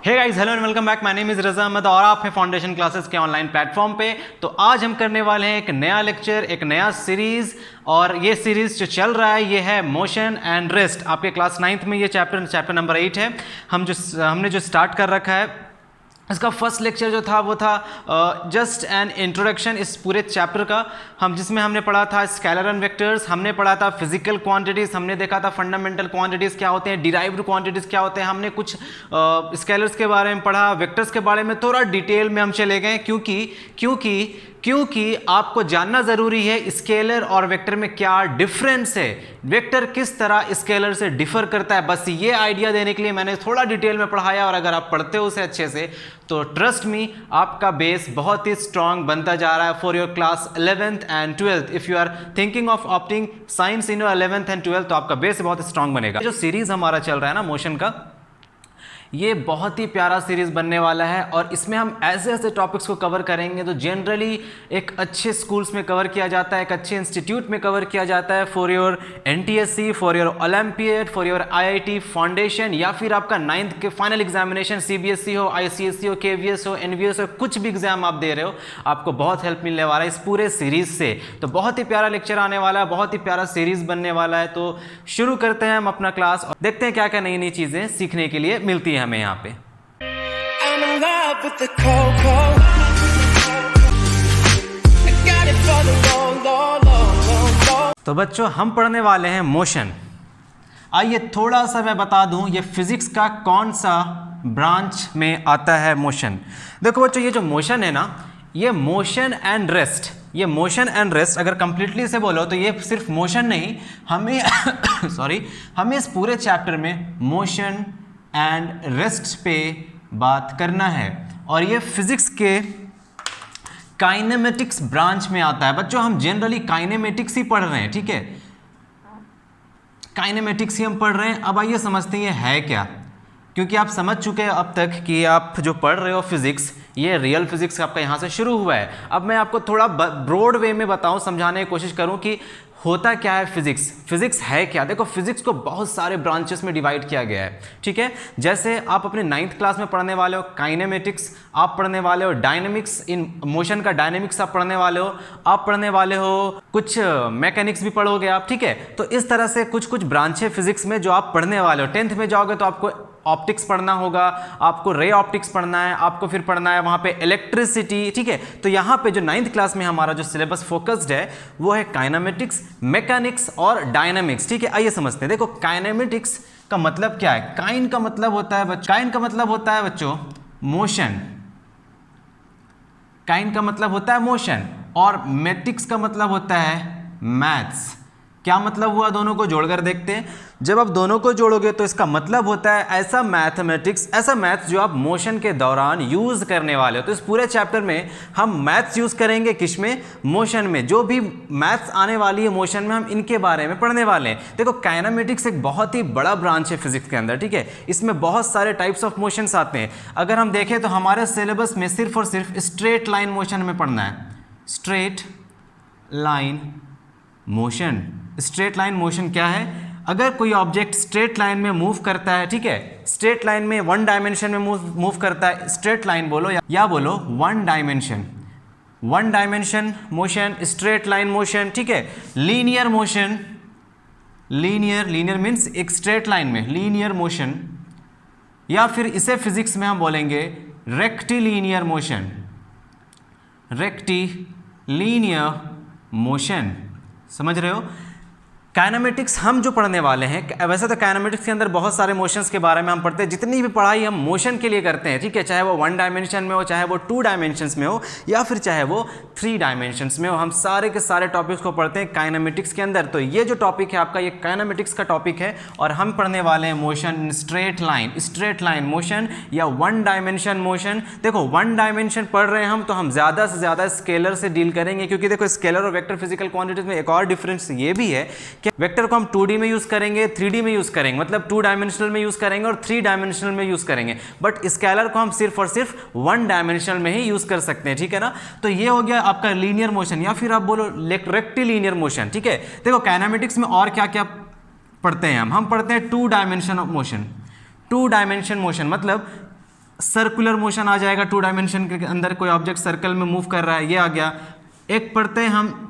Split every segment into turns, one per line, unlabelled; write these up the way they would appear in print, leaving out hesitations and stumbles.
Hey guys, hello and welcome back. My name is Raza Ahmed और आप हैं फाउंडेशन क्लासेस के ऑनलाइन प्लेटफॉर्म पे। तो आज हम करने वाले हैं एक नया लेक्चर, एक नया सीरीज। और ये सीरीज जो चल रहा है ये है मोशन एंड रेस्ट। आपके क्लास 9th में ये चैप्टर नंबर 8 है। हमने जो स्टार्ट कर रखा है, इसका फर्स्ट लेक्चर जो था वो था जस्ट एन इंट्रोडक्शन इस पूरे चैप्टर का। जिसमें हमने पढ़ा था स्केलर एंड वेक्टर्स, हमने पढ़ा था फिजिकल क्वांटिटीज़, हमने देखा था फंडामेंटल क्वांटिटीज़ क्या होते हैं, डिराइव्ड क्वांटिटीज़ क्या होते हैं, हमने कुछ स्केलर्स के बारे में पढ़ा, वेक्टर्स के बारे में थोड़ा डिटेल में हम चले गए क्योंकि आपको जानना ज़रूरी है स्केलर और वेक्टर में क्या डिफरेंस है, वेक्टर किस तरह स्केलर से डिफर करता है। बस ये आइडिया देने के लिए मैंने थोड़ा डिटेल में पढ़ाया। और अगर आप पढ़ते हो उसे अच्छे से तो ट्रस्ट मी, आपका बेस बहुत ही स्ट्रांग बनता जा रहा है for your class 11th and 12th। If you are thinking of opting science in your 11th and 12th तो आपका बेस बहुत स्ट्रांग बनेगा। जो सीरीज़ हमारा चल रहा है ना मोशन का, ये बहुत ही प्यारा सीरीज़ बनने वाला है। और इसमें हम ऐसे ऐसे टॉपिक्स को कवर करेंगे तो जनरली एक अच्छे स्कूल्स में कवर किया जाता है, एक अच्छे इंस्टीट्यूट में कवर किया जाता है for your NTSC, for your Olympiad, for your IIT foundation, या फिर आपका 9th के फाइनल एग्जामिनेशन CBSE हो, ICSE हो, KVS हो, NVS हो, कुछ भी एग्जाम आप दे रहे हो, आपको बहुत हेल्प मिलने वाला है इस पूरे सीरीज़ से। तो बहुत ही प्यारा लेक्चर आने वाला है, बहुत ही प्यारा सीरीज़ बनने वाला है। तो शुरू करते हैं हम अपना क्लास और देखते हैं क्या क्या नई नई चीज़ें सीखने के लिए मिलती है हमें यहाँ पे। तो बच्चों, हम पढ़ने वाले हैं मोशन। आइए थोड़ा सा मैं बता दूं, ये फिजिक्स का कौन सा ब्रांच में आता है मोशन। देखो बच्चों, ये जो मोशन है ना, ये मोशन एंड रेस्ट, ये मोशन एंड रेस्ट अगर कंप्लीटली से बोलो तो ये सिर्फ मोशन नहीं, हमें हमें इस पूरे चैप्टर में मोशन एंड रेस्ट पे बात करना है। और ये फिजिक्स के काइनेमेटिक्स ब्रांच में आता है। बच्चों, हम जनरली काइनेमेटिक्स ही पढ़ रहे हैं, ठीक है, काइनेमेटिक्स ही हम पढ़ रहे हैं। अब आइए समझते हैं ये है क्या, क्योंकि आप समझ चुके हैं अब तक कि आप जो पढ़ रहे हो फिजिक्स, ये रियल फिजिक्स आपका यहाँ से शुरू हुआ है। अब मैं आपको थोड़ा ब्रॉड वे में बताऊँ, समझाने की कोशिश करूँ कि होता क्या है फिजिक्स, फिजिक्स है क्या। देखो, फिजिक्स को बहुत सारे ब्रांचेस में डिवाइड किया गया है, ठीक है। जैसे आप अपने 9th क्लास में पढ़ने वाले हो काइनेमेटिक्स, आप पढ़ने वाले हो डायनेमिक्स, इन मोशन का डायनेमिक्स आप पढ़ने वाले हो, आप पढ़ने वाले हो कुछ मैकेनिक्स भी पढ़ोगे आप, ठीक है। तो इस तरह से कुछ कुछ ब्रांचें फिजिक्स में जो आप पढ़ने वाले हो। 10th में जाओगे तो आपको ऑप्टिक्स पढ़ना होगा, आपको रे ऑप्टिक्स पढ़ना है, आपको फिर पढ़ना है वहाँ पे इलेक्ट्रिसिटी, ठीक है। तो यहाँ पे जो 9th क्लास में हमारा जो सिलेबस फोकस्ड है वो है काइनेमेटिक्स, मैकेनिक्स और डायनामिक्स, ठीक है। आइए समझते हैं। देखो, काइनेमेटिक्स का मतलब क्या है। काइन का मतलब होता है बच्चों मोशन, काइन का मतलब होता है मोशन, और मैटिक्स का मतलब होता है मैथ्स। क्या मतलब हुआ, दोनों को जोड़कर देखते हैं। जब आप दोनों को जोड़ोगे तो इसका मतलब होता है ऐसा मैथमेटिक्स, ऐसा मैथ्स जो आप मोशन के दौरान यूज़ करने वाले हो। तो इस पूरे चैप्टर में हम मैथ्स यूज़ करेंगे, किसमें, मोशन में। जो भी मैथ्स आने वाली है मोशन में, हम इनके बारे में पढ़ने वाले हैं। देखो, काइनेमेटिक्स एक बहुत ही बड़ा ब्रांच है फिजिक्स के अंदर, ठीक है। इसमें बहुत सारे टाइप्स ऑफ मोशंस आते हैं। अगर हम देखें तो हमारे सिलेबस में सिर्फ और सिर्फ स्ट्रेट लाइन मोशन में पढ़ना है, straight line motion. Straight line motion क्या है? अगर कोई ऑब्जेक्ट स्ट्रेट लाइन में मूव करता है, ठीक है, स्ट्रेट लाइन में वन डायमेंशन में मूव करता है, स्ट्रेट लाइन बोलो या बोलो one dimension motion, straight line motion, ठीक है। लीनियर मोशन, लीनियर मीन्स एक स्ट्रेट लाइन में लीनियर मोशन, या फिर इसे फिजिक्स में हम बोलेंगे रेक्टिलीनियर मोशन, रेक्टिलीनियर मोशन। समझ रहे हो? काइनेमेटिक्स हम जो पढ़ने वाले हैं, वैसे तो काइनेमेटिक्स के अंदर बहुत सारे मोशंस के बारे में हम पढ़ते हैं। जितनी भी पढ़ाई हम मोशन के लिए करते हैं, ठीक है, चाहे वो 1 डायमेंशन में हो, चाहे वो 2 डायमेंशंस में हो, या फिर चाहे वो 3 डायमेंशंस में हो, हम सारे के सारे टॉपिक्स को पढ़ते हैं काइनेमेटिक्स के अंदर। तो ये जो टॉपिक है आपका, ये काइनेमेटिक्स का टॉपिक है। और हम पढ़ने वाले हैं मोशन स्ट्रेट लाइन मोशन या 1 डायमेंशन मोशन। देखो, 1 डायमेंशन पढ़ रहे हैं हम, तो हम ज़्यादा से ज़्यादा स्केलर से डील करेंगे, क्योंकि देखो स्केलर और वेक्टर फिजिकल क्वांटिटीज में एक और डिफरेंस ये भी है कि वेक्टर को हम 2D में यूज़ करेंगे, 3D में यूज़ करेंगे, मतलब 2 डायमेंशनल में यूज़ करेंगे और 3 डायमेंशनल में यूज़ करेंगे। बट स्केलर को हम सिर्फ और सिर्फ 1 डायमेंशनल में ही यूज़ कर सकते हैं, ठीक है ना। तो ये हो गया आपका लीनियर मोशन, या फिर आप बोलो रेक्टिलीनियर मोशन, ठीक है। देखो, काइनेमेटिक्स में और क्या क्या पढ़ते हैं हम पढ़ते हैं 2 डायमेंशन मोशन। 2 डायमेंशन मोशन मतलब सर्कुलर मोशन आ जाएगा, 2 डायमेंशन के अंदर कोई ऑब्जेक्ट सर्कल में मूव कर रहा है, ये आ गया। एक पढ़ते हैं हम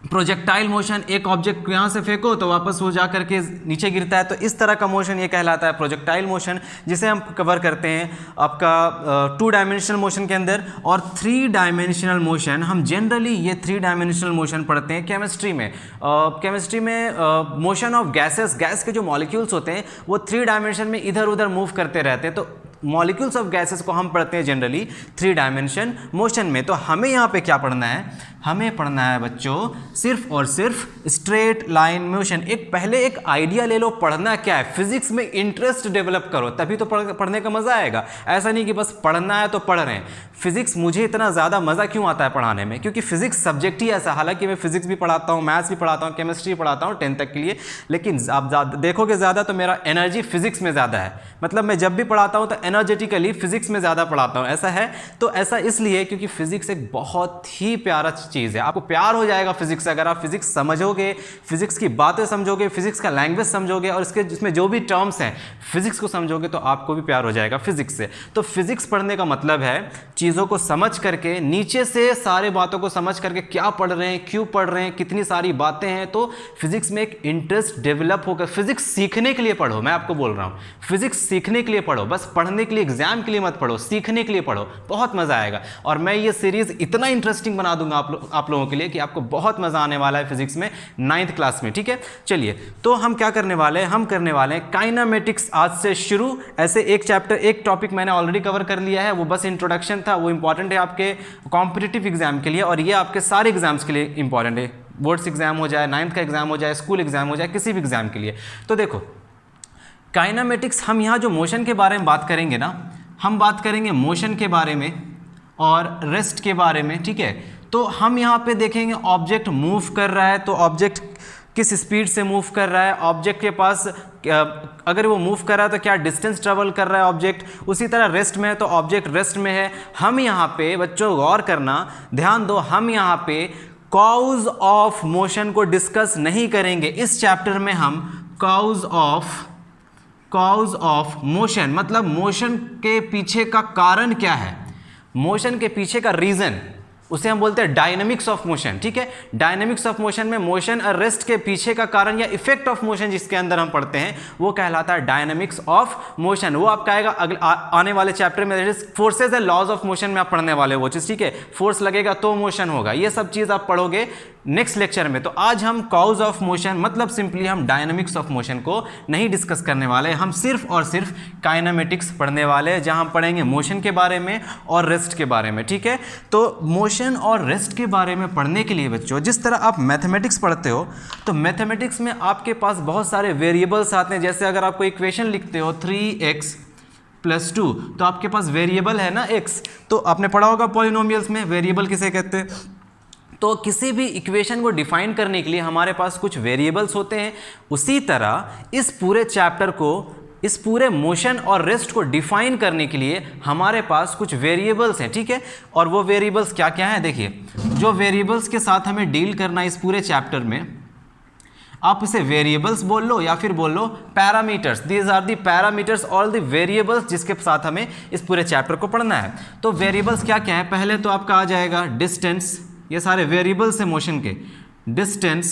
प्रोजेक्टाइल मोशन, एक ऑब्जेक्ट यहाँ से फेंको तो वापस वो जा करके नीचे गिरता है, तो इस तरह का मोशन ये कहलाता है प्रोजेक्टाइल मोशन, जिसे हम कवर करते हैं आपका 2 डायमेंशनल मोशन के अंदर। और 3 डायमेंशनल मोशन, हम जनरली ये 3 डायमेंशनल मोशन पढ़ते हैं केमिस्ट्री में। केमिस्ट्री में मोशन ऑफ गैसेस, गैस के जो मॉलिक्यूल्स होते हैं वो 3 डायमेंशन में इधर उधर मूव करते रहते हैं, तो मॉलिक्यूल्स ऑफ गैसेस को हम पढ़ते हैं जनरली 3 डायमेंशन मोशन में। तो हमें यहाँ पे क्या पढ़ना है, हमें पढ़ना है बच्चों सिर्फ और सिर्फ स्ट्रेट लाइन मोशन। पहले एक आइडिया ले लो पढ़ना क्या है, फिजिक्स में इंटरेस्ट डेवलप करो, तभी तो पढ़ने का मजा आएगा। ऐसा नहीं कि बस पढ़ना है तो पढ़ रहे हैं। फिजिक्स मुझे इतना ज़्यादा मज़ा क्यों आता है पढ़ाने में, क्योंकि फिजिक्स सब्जेक्ट ही ऐसा, हालांकि मैं फिजिक्स भी पढ़ाता हूँ, मैथ्स भी पढ़ाता हूँ, केमिस्ट्री पढ़ाता हूँ 10th तक के लिए, लेकिन आप देखोगे ज़्यादा तो मेरा एनर्जी फिजिक्स में ज़्यादा है। मतलब मैं जब भी पढ़ाता हूँ तो एनर्जेटिकली फिजिक्स में ज़्यादा पढ़ाता हूँ। ऐसा है, तो ऐसा इसलिए क्योंकि फिजिक्स एक बहुत ही प्यारा चीज़ है। आपको प्यार हो जाएगा फिजिक्स से, अगर आप फिजिक्स समझोगे, फिजिक्स की बातें समझोगे, फिजिक्स का लैंग्वेज समझोगे और इसमें जो भी टर्म्स हैं फिजिक्स को समझोगे, तो आपको भी प्यार हो जाएगा फिजिक्स से। तो फिजिक्स पढ़ने का मतलब है चीज़ों को समझ करके, नीचे से सारे बातों को समझ करके, क्या पढ़ रहे हैं, क्यों पढ़ रहे हैं, कितनी सारी बातें हैं। तो फिजिक्स में एक इंटरेस्ट डेवलप होकर, फिजिक्स सीखने के लिए पढ़ो, मैं आपको बोल रहा हूँ फिजिक्स सीखने के लिए पढ़ो, बस पढ़ने के लिए, एग्जाम के लिए मत पढ़ो, सीखने के लिए पढ़ो, बहुत मजा आएगा। और मैं ये सीरीज इतना इंटरेस्टिंग बना दूंगा आप लोगों के लिए कि आपको बहुत मजा आने वाला है फिजिक्स में 9th क्लास में। ठीक है, चलिए तो हम क्या करने वाले हैं, हम करने वाले हैं काइनेमेटिक्स आज से शुरू। ऐसे एक चैप्टर, एक टॉपिक मैंने ऑलरेडी कवर कर लिया है, वो बस इंट्रोडक्शन था, वो इंपॉर्टेंट है आपके कॉम्पिटिटिव एग्जाम के लिए, और ये आपके सारे एग्जाम्स के लिए इंपॉर्टेंट है। बोर्ड्स एग्जाम हो जाए, 9th का एग्जाम हो जाए, स्कूल एग्जाम हो जाए, किसी भी एग्जाम के लिए। तो देखो काइनेमेटिक्स, हम यहाँ जो मोशन के बारे में बात करेंगे ना, हम बात करेंगे मोशन के बारे में और रेस्ट के बारे में। ठीक है, तो हम यहाँ पे देखेंगे ऑब्जेक्ट मूव कर रहा है, तो ऑब्जेक्ट किस स्पीड से मूव कर रहा है, ऑब्जेक्ट के पास अगर वो मूव कर रहा है तो क्या डिस्टेंस ट्रेवल कर रहा है ऑब्जेक्ट। उसी तरह रेस्ट में है तो ऑब्जेक्ट रेस्ट में है। हम यहाँ पे बच्चों गौर करना, ध्यान दो, हम यहाँ पे कॉज ऑफ मोशन को डिस्कस नहीं करेंगे इस चैप्टर में। हम कॉज ऑफ मोशन, मतलब मोशन के पीछे का कारण क्या है, मोशन के पीछे का रीजन, उसे हम बोलते हैं डायनेमिक्स ऑफ मोशन। ठीक है, डायनेमिक्स ऑफ मोशन में मोशन और रेस्ट के पीछे का कारण या इफेक्ट ऑफ मोशन जिसके अंदर हम पढ़ते हैं वो कहलाता है डायनेमिक्स ऑफ मोशन। वो आपका आएगा आने वाले चैप्टर में, forces and laws of motion में आप पढ़ने वाले वो चीज़। ठीक है, फोर्स लगेगा तो मोशन होगा, ये सब चीज़ आप पढ़ोगे नेक्स्ट लेक्चर में। तो आज हम कॉज ऑफ मोशन, मतलब सिंपली हम डायनेमिक्स ऑफ मोशन को नहीं डिस्कस करने वाले, हम सिर्फ और सिर्फ काइनेमेटिक्स पढ़ने वाले हैं, जहां हम पढ़ेंगे मोशन के बारे में और रेस्ट के बारे में। ठीक है, तो मोशन और रेस्ट के बारे में पढ़ने के लिए बच्चों, जिस तरह आप मैथमेटिक्स पढ़ते हो, तो मैथमेटिक्स में आपके पास बहुत सारे वेरिएबल्स आते हैं। जैसे अगर आपको इक्वेशन लिखते हो 3x + 2, तो आपके पास वेरिएबल है ना x, तो आपने पढ़ा होगा पॉलिनोमियल्स में वेरिएबल किसे कहते हैं। तो किसी भी इक्वेशन को डिफाइन करने के लिए हमारे पास कुछ वेरिएबल्स होते हैं। उसी तरह इस पूरे चैप्टर को, इस पूरे मोशन और रेस्ट को डिफाइन करने के लिए हमारे पास कुछ वेरिएबल्स हैं। ठीक है, और वो वेरिएबल्स क्या क्या हैं, देखिए जो वेरिएबल्स के साथ हमें डील करना है इस पूरे चैप्टर में, आप इसे वेरिएबल्स बोल लो या फिर बोल लो parameters. These are the parameters, all the variables जिसके साथ हमें इस पूरे चैप्टर को पढ़ना है। तो वेरिएबल्स क्या क्या है, पहले तो आपका आ जाएगा डिस्टेंस, ये सारे वेरिएबल्स हैं मोशन के, डिस्टेंस।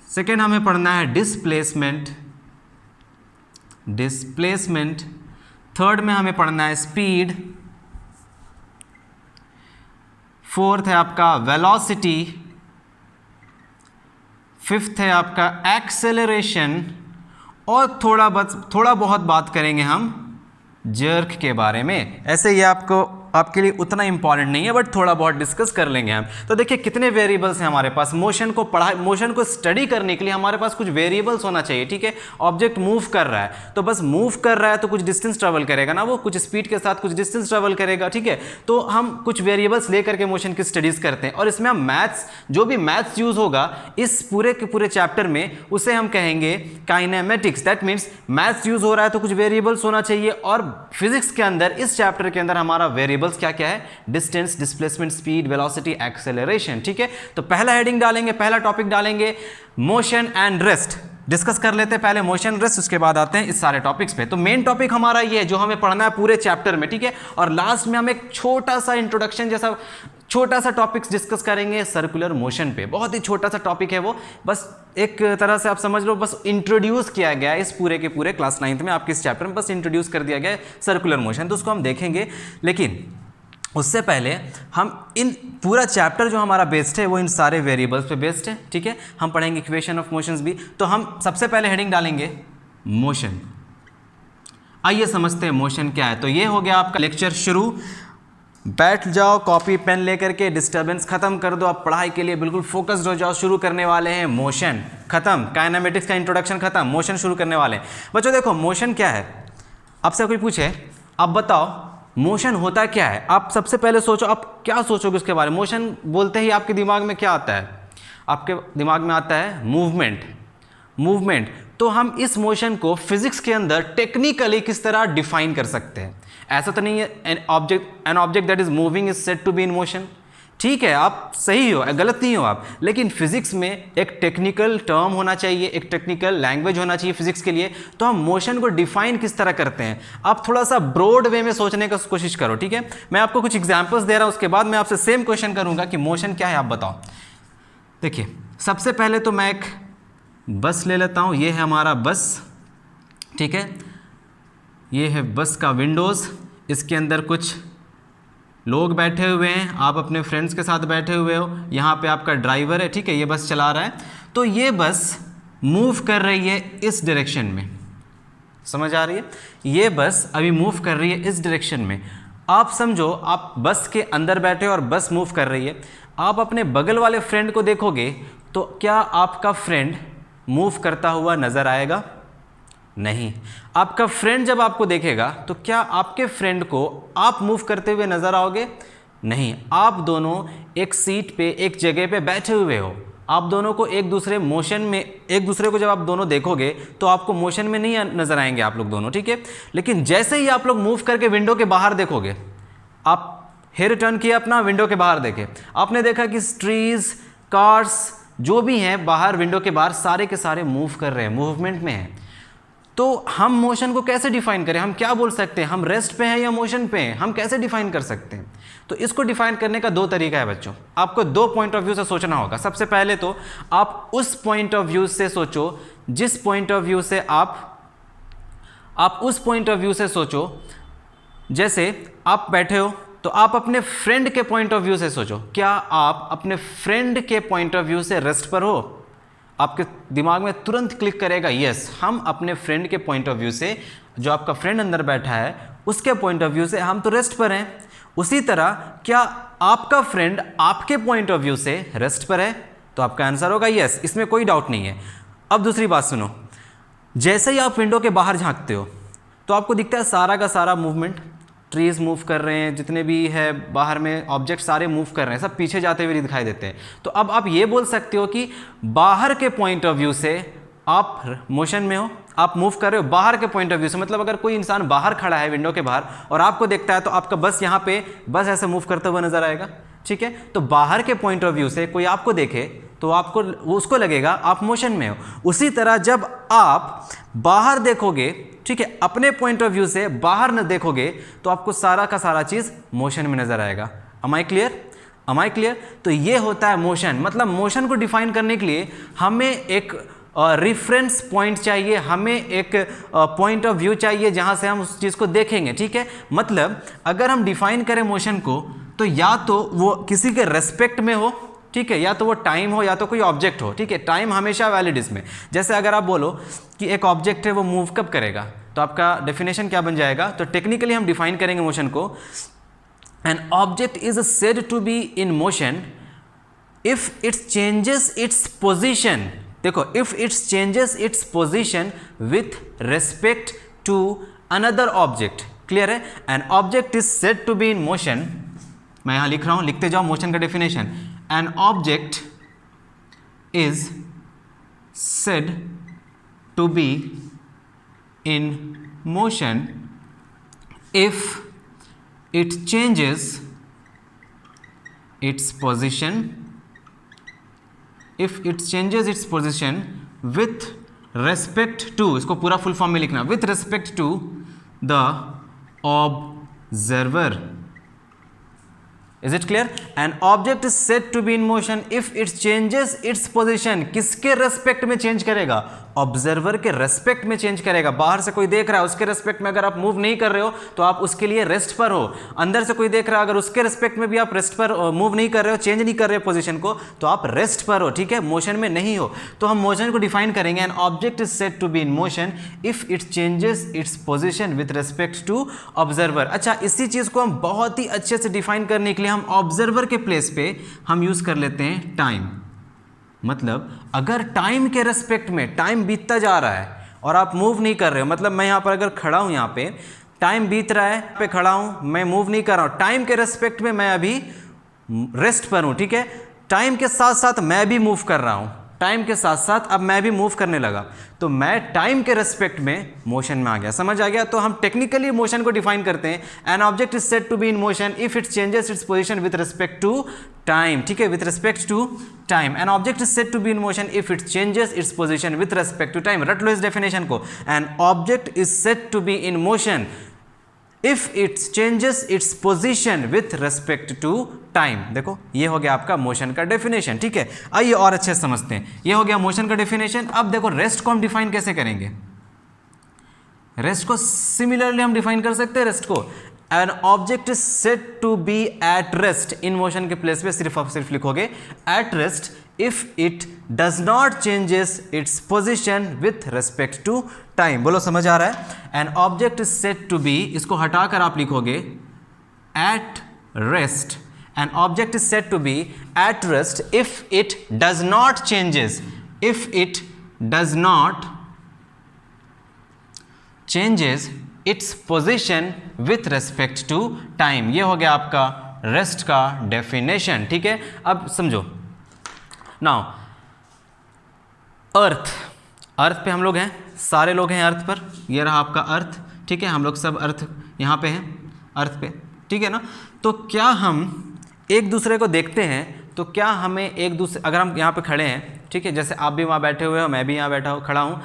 सेकेंड हमें पढ़ना है डिस्प्लेसमेंट, थर्ड में हमें पढ़ना है स्पीड, फोर्थ है आपका वेलोसिटी, फिफ्थ है आपका एक्सेलरेशन, और थोड़ा बहुत बात करेंगे हम जर्क के बारे में। ऐसे ये आपके लिए उतना इंपॉर्टेंट नहीं है, बट थोड़ा बहुत डिस्कस कर लेंगे हम। तो देखिए कितने वेरिएबल्स हैं हमारे पास। मोशन को स्टडी करने के लिए हमारे पास कुछ वेरिएबल्स होना चाहिए। ठीक है, ऑब्जेक्ट मूव कर रहा है तो बस मूव कर रहा है तो कुछ डिस्टेंस ट्रेवल करेगा ना, वो कुछ स्पीड के साथ कुछ डिस्टेंस ट्रेवल करेगा। ठीक है, तो हम कुछ वेरिएबल्स लेकर के मोशन की स्टडीज करते हैं, और इसमें हम मैथ्स, जो भी मैथ्स यूज होगा इस पूरे के पूरे चैप्टर में, उसे हम कहेंगे kinematics. That means maths use हो रहा है तो कुछ वेरिएबल्स होना चाहिए। और फिजिक्स के अंदर, इस चैप्टर के अंदर हमारा वेरिएबल्स क्या क्या है, distance, displacement, speed, velocity, acceleration. ठीक है, तो पहला हेडिंग डालेंगे, पहला टॉपिक डालेंगे मोशन एंड रेस्ट। डिस्कस कर लेते हैं पहले मोशन रेस्ट, उसके बाद आते हैं इस सारे टॉपिक्स पे। तो मेन टॉपिक हमारा ये है जो हमें पढ़ना है पूरे चैप्टर में, ठीक है। और लास्ट में हम एक छोटा सा इंट्रोडक्शन जैसा छोटा सा टॉपिक्स डिस्कस करेंगे सर्कुलर मोशन पे। बहुत ही छोटा सा टॉपिक है वो, बस एक तरह से आप समझ लो, बस इंट्रोड्यूस किया गया है इस पूरे के पूरे क्लास 9th में आपके इस चैप्टर में, बस इंट्रोड्यूस कर दिया गया है सर्कुलर मोशन, तो उसको हम देखेंगे। लेकिन उससे पहले हम इन पूरा चैप्टर जो हमारा बेस्ड है वो इन सारे वेरिएबल्स पे बेस्ड है, ठीक है। हम पढ़ेंगे इक्वेशन ऑफ मोशंस भी। तो हम सबसे पहले हेडिंग डालेंगे मोशन। आइए समझते हैं मोशन क्या है। तो ये हो गया आपका लेक्चर शुरू। बैठ जाओ, कॉपी पेन लेकर के, डिस्टर्बेंस खत्म कर दो, आप पढ़ाई के लिए बिल्कुल फोकस्ड हो जाओ। शुरू करने वाले हैं मोशन, खत्म, काइनेमेटिक्स का इंट्रोडक्शन खत्म, मोशन शुरू करने वाले हैं। बच्चों देखो मोशन क्या है, आपसे कोई पूछे आप बताओ मोशन होता क्या है, आप सबसे पहले सोचो, आप क्या सोचोगे उसके बारे में। मोशन बोलते ही आपके दिमाग में क्या आता है, आपके दिमाग में आता है मूवमेंट। मूवमेंट, तो हम इस मोशन को फिजिक्स के अंदर टेक्निकली किस तरह डिफाइन कर सकते हैं। ऐसा तो नहीं है an object that is moving is said to be in motion, ठीक है, आप सही हो, गलत नहीं हो आप, लेकिन फिजिक्स में एक टेक्निकल टर्म होना चाहिए, एक टेक्निकल लैंग्वेज होना चाहिए फिजिक्स के लिए। तो हम मोशन को डिफाइन किस तरह करते हैं, आप थोड़ा सा ब्रॉड वे में सोचने का कोशिश करो, ठीक है। मैं आपको कुछ एग्जांपल्स दे रहा हूं, उसके बाद मैं आपसे सेम क्वेश्चन करूंगा कि मोशन क्या है आप बताओ। देखिए सबसे पहले तो मैं एक बस ले लेता हूं, ये है हमारा बस, ठीक है, ये है बस का विंडोज़, इसके अंदर कुछ लोग बैठे हुए हैं, आप अपने फ्रेंड्स के साथ बैठे हुए हो, यहाँ पे आपका ड्राइवर है, ठीक है, ये बस चला रहा है। तो ये बस मूव कर रही है इस डायरेक्शन में, समझ आ रही है, ये बस अभी मूव कर रही है इस डायरेक्शन में। आप समझो आप बस के अंदर बैठे हो और बस मूव कर रही है, आप अपने बगल वाले फ्रेंड को देखोगे तो क्या आपका फ्रेंड मूव करता हुआ नज़र आएगा? नहीं। आपका फ्रेंड जब आपको देखेगा तो क्या आपके फ्रेंड को आप मूव करते हुए नजर आओगे? नहीं। आप दोनों एक सीट पे, एक जगह पे बैठे हुए हो, आप दोनों को एक दूसरे मोशन में, एक दूसरे को जब आप दोनों देखोगे तो आपको मोशन में नहीं नजर आएंगे आप लोग दोनों, ठीक है। लेकिन जैसे ही आप लोग मूव करके विंडो के बाहर देखोगे, आप हेयर टर्न किया अपना, विंडो के बाहर देखे, आपने देखा कि ट्रीज, कार्स जो भी हैं बाहर विंडो के बाहर, सारे के सारे मूव कर रहे हैं, मूवमेंट में हैं। तो हम मोशन को कैसे डिफाइन करें, हम क्या बोल सकते हैं, हम रेस्ट पे हैं या मोशन पे हैं, हम कैसे डिफाइन कर सकते हैं? तो इसको डिफाइन करने का दो तरीका है बच्चों, आपको दो पॉइंट ऑफ व्यू से सोचना होगा। सबसे पहले तो आप उस पॉइंट ऑफ व्यू से सोचो जिस पॉइंट ऑफ व्यू से आप उस पॉइंट ऑफ व्यू से सोचो, जैसे आप बैठे हो तो आप अपने फ्रेंड के पॉइंट ऑफ व्यू से सोचो, क्या आप अपने फ्रेंड के पॉइंट ऑफ व्यू से रेस्ट पर हो? आपके दिमाग में तुरंत क्लिक करेगा यस, हम अपने फ्रेंड के पॉइंट ऑफ व्यू से, जो आपका फ्रेंड अंदर बैठा है उसके पॉइंट ऑफ व्यू से हम तो रेस्ट पर हैं। उसी तरह क्या आपका फ्रेंड आपके पॉइंट ऑफ व्यू से रेस्ट पर है? तो आपका आंसर होगा यस, इसमें कोई डाउट नहीं है। अब दूसरी बात सुनो, जैसे ही आप विंडो के बाहर झांकते हो तो आपको दिखता है सारा का सारा मूवमेंट, ट्रीज मूव कर रहे हैं, जितने भी है बाहर में ऑब्जेक्ट सारे मूव कर रहे हैं, सब पीछे जाते हुए दिखाई देते हैं। तो अब आप ये बोल सकते हो कि बाहर के पॉइंट ऑफ व्यू से आप मोशन में हो, आप मूव कर रहे हो बाहर के पॉइंट ऑफ व्यू से। मतलब अगर कोई इंसान बाहर खड़ा है विंडो के बाहर और आपको देखता है तो आपका बस यहाँ पे बस ऐसे मूव करता हुआ नजर आएगा, ठीक है। तो बाहर के पॉइंट ऑफ व्यू से कोई आपको देखे तो आपको उसको लगेगा आप मोशन में हो। उसी तरह जब आप बाहर देखोगे, ठीक है, अपने पॉइंट ऑफ व्यू से बाहर न देखोगे तो आपको सारा का सारा चीज मोशन में नजर आएगा। Am I clear? Am I clear? तो ये होता है मोशन। मतलब मोशन को डिफाइन करने के लिए हमें एक रिफरेंस पॉइंट चाहिए, हमें एक पॉइंट ऑफ व्यू चाहिए जहां से हम उस चीज को देखेंगे, ठीक है। मतलब अगर हम डिफाइन करें मोशन को तो या तो वो किसी के रेस्पेक्ट में हो, ठीक है, या तो वो टाइम हो या तो कोई ऑब्जेक्ट हो, ठीक है। टाइम हमेशा वैलिड इसमें। जैसे अगर आप बोलो कि एक ऑब्जेक्ट है वो मूव कब करेगा तो आपका डेफिनेशन क्या बन जाएगा? तो टेक्निकली हम डिफाइन करेंगे मोशन को, an object is said to be in motion if its changes its position. देखो, if its changes its position with respect to another object. Clear है? An object is said to be in motion, मैं यहां लिख रहा हूं, लिखते जाओ motion का definition. An object is said to be in motion if it changes its position, with respect to, इसको पूरा फुल फॉर्म में लिखना, with respect to the observer. Is it clear? An object is said to be in motion if it changes its position. किसके respect में change करेगा? Observer के respect में change करेगा। बाहर से कोई देख रहा है, उसके रेस्पेक्ट में अगर आप मूव नहीं कर रहे हो तो आप उसके लिए रेस्ट पर हो। अंदर से कोई देख रहा है, अगर उसके रेस्पेक्ट में भी आप रेस्ट पर मूव नहीं कर रहे हो, चेंज नहीं कर रहे हो पोजीशन को, तो आप रेस्ट पर हो, ठीक है, मोशन में नहीं हो। तो हम मोशन को डिफाइन करेंगे, an object is said to be in motion if it changes its position with respect to observer. अच्छा, इसी चीज को हम बहुत ही अच्छे से डिफाइन करने के लिए हम ऑब्जर्वर के प्लेस पे हम यूज कर लेते हैं टाइम। मतलब अगर टाइम के रेस्पेक्ट में टाइम बीतता जा रहा है और आप मूव नहीं कर रहे हो, मतलब मैं यहाँ पर अगर खड़ा हूँ, यहाँ पे टाइम बीत रहा है, पे खड़ा हूँ, मैं मूव नहीं कर रहा हूँ, टाइम के रेस्पेक्ट में मैं अभी रेस्ट पर हूँ, ठीक है। टाइम के साथ साथ मैं भी मूव कर रहा हूँ, टाइम के साथ साथ अब मैं भी मूव करने लगा, तो मैं टाइम के रेस्पेक्ट में मोशन में आ गया। समझ आ गया? तो हम टेक्निकली मोशन को डिफाइन करते हैं, an object is said to be in motion if it changes its position with respect to time, ठीक है, with respect to time. An object is said to be in motion if it changes its position with respect to time. रट लो इस definition को, an object is said to be in motion if it changes its position with respect to time. देखो, ये हो गया आपका motion का डेफिनेशन, ठीक है। आइए और अच्छे से समझते हैं, ये हो गया मोशन का डेफिनेशन। अब देखो रेस्ट को हम डिफाइन कैसे करेंगे। रेस्ट को सिमिलरली हम डिफाइन कर सकते हैं। रेस्ट को, an object is said to be at rest in motion के प्लेस पे सिर्फ आप सिर्फ लिखोगे at rest if it does not changes its position with respect to time. बोलो, समझ आ रहा है? An object is said to be, इसको हटाकर आप लिखोगे at rest. An object is said to be at rest if it does not changes, if it does not changes its position with respect to time. ये हो गया आपका rest का definition, ठीक है। अब समझो, नाउ अर्थ पे हम लोग हैं, सारे लोग हैं अर्थ पर, ये रहा आपका अर्थ, ठीक है, हम लोग सब अर्थ यहाँ पे हैं, अर्थ पे, ठीक है ना। तो क्या हम एक दूसरे को देखते हैं, तो क्या हमें एक दूसरे, अगर हम यहाँ पे खड़े हैं, ठीक है, जैसे आप भी वहाँ बैठे हुए हो, मैं भी यहाँ बैठा हूँ, खड़ा हूँ,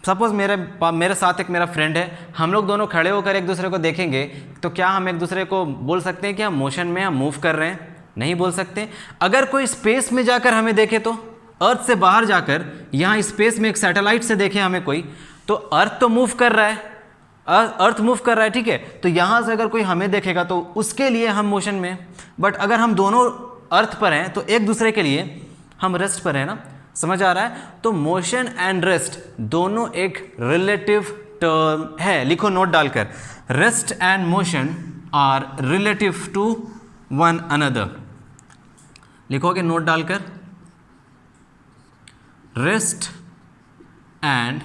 सपोज मेरे साथ एक मेरा फ्रेंड है, हम लोग दोनों खड़े होकर एक दूसरे को देखेंगे, तो क्या हम एक दूसरे को बोल सकते हैं कि हम मोशन में, हम मूव कर रहे हैं? नहीं बोल सकते। अगर कोई स्पेस में जाकर हमें देखे, तो अर्थ से बाहर जाकर यहाँ स्पेस में एक सैटेलाइट से देखे हमें कोई, तो अर्थ तो मूव कर रहा है, अर्थ मूव कर रहा है, ठीक है। तो यहाँ से अगर कोई हमें देखेगा तो उसके लिए हम मोशन में, बट अगर हम दोनों अर्थ पर हैं तो एक दूसरे के लिए हम रेस्ट पर हैं ना। समझ आ रहा है? तो मोशन एंड रेस्ट दोनों एक रिलेटिव टर्म है। लिखो नोट डालकर, rest and motion are relative to one another. लिखोगे नोट डालकर, rest and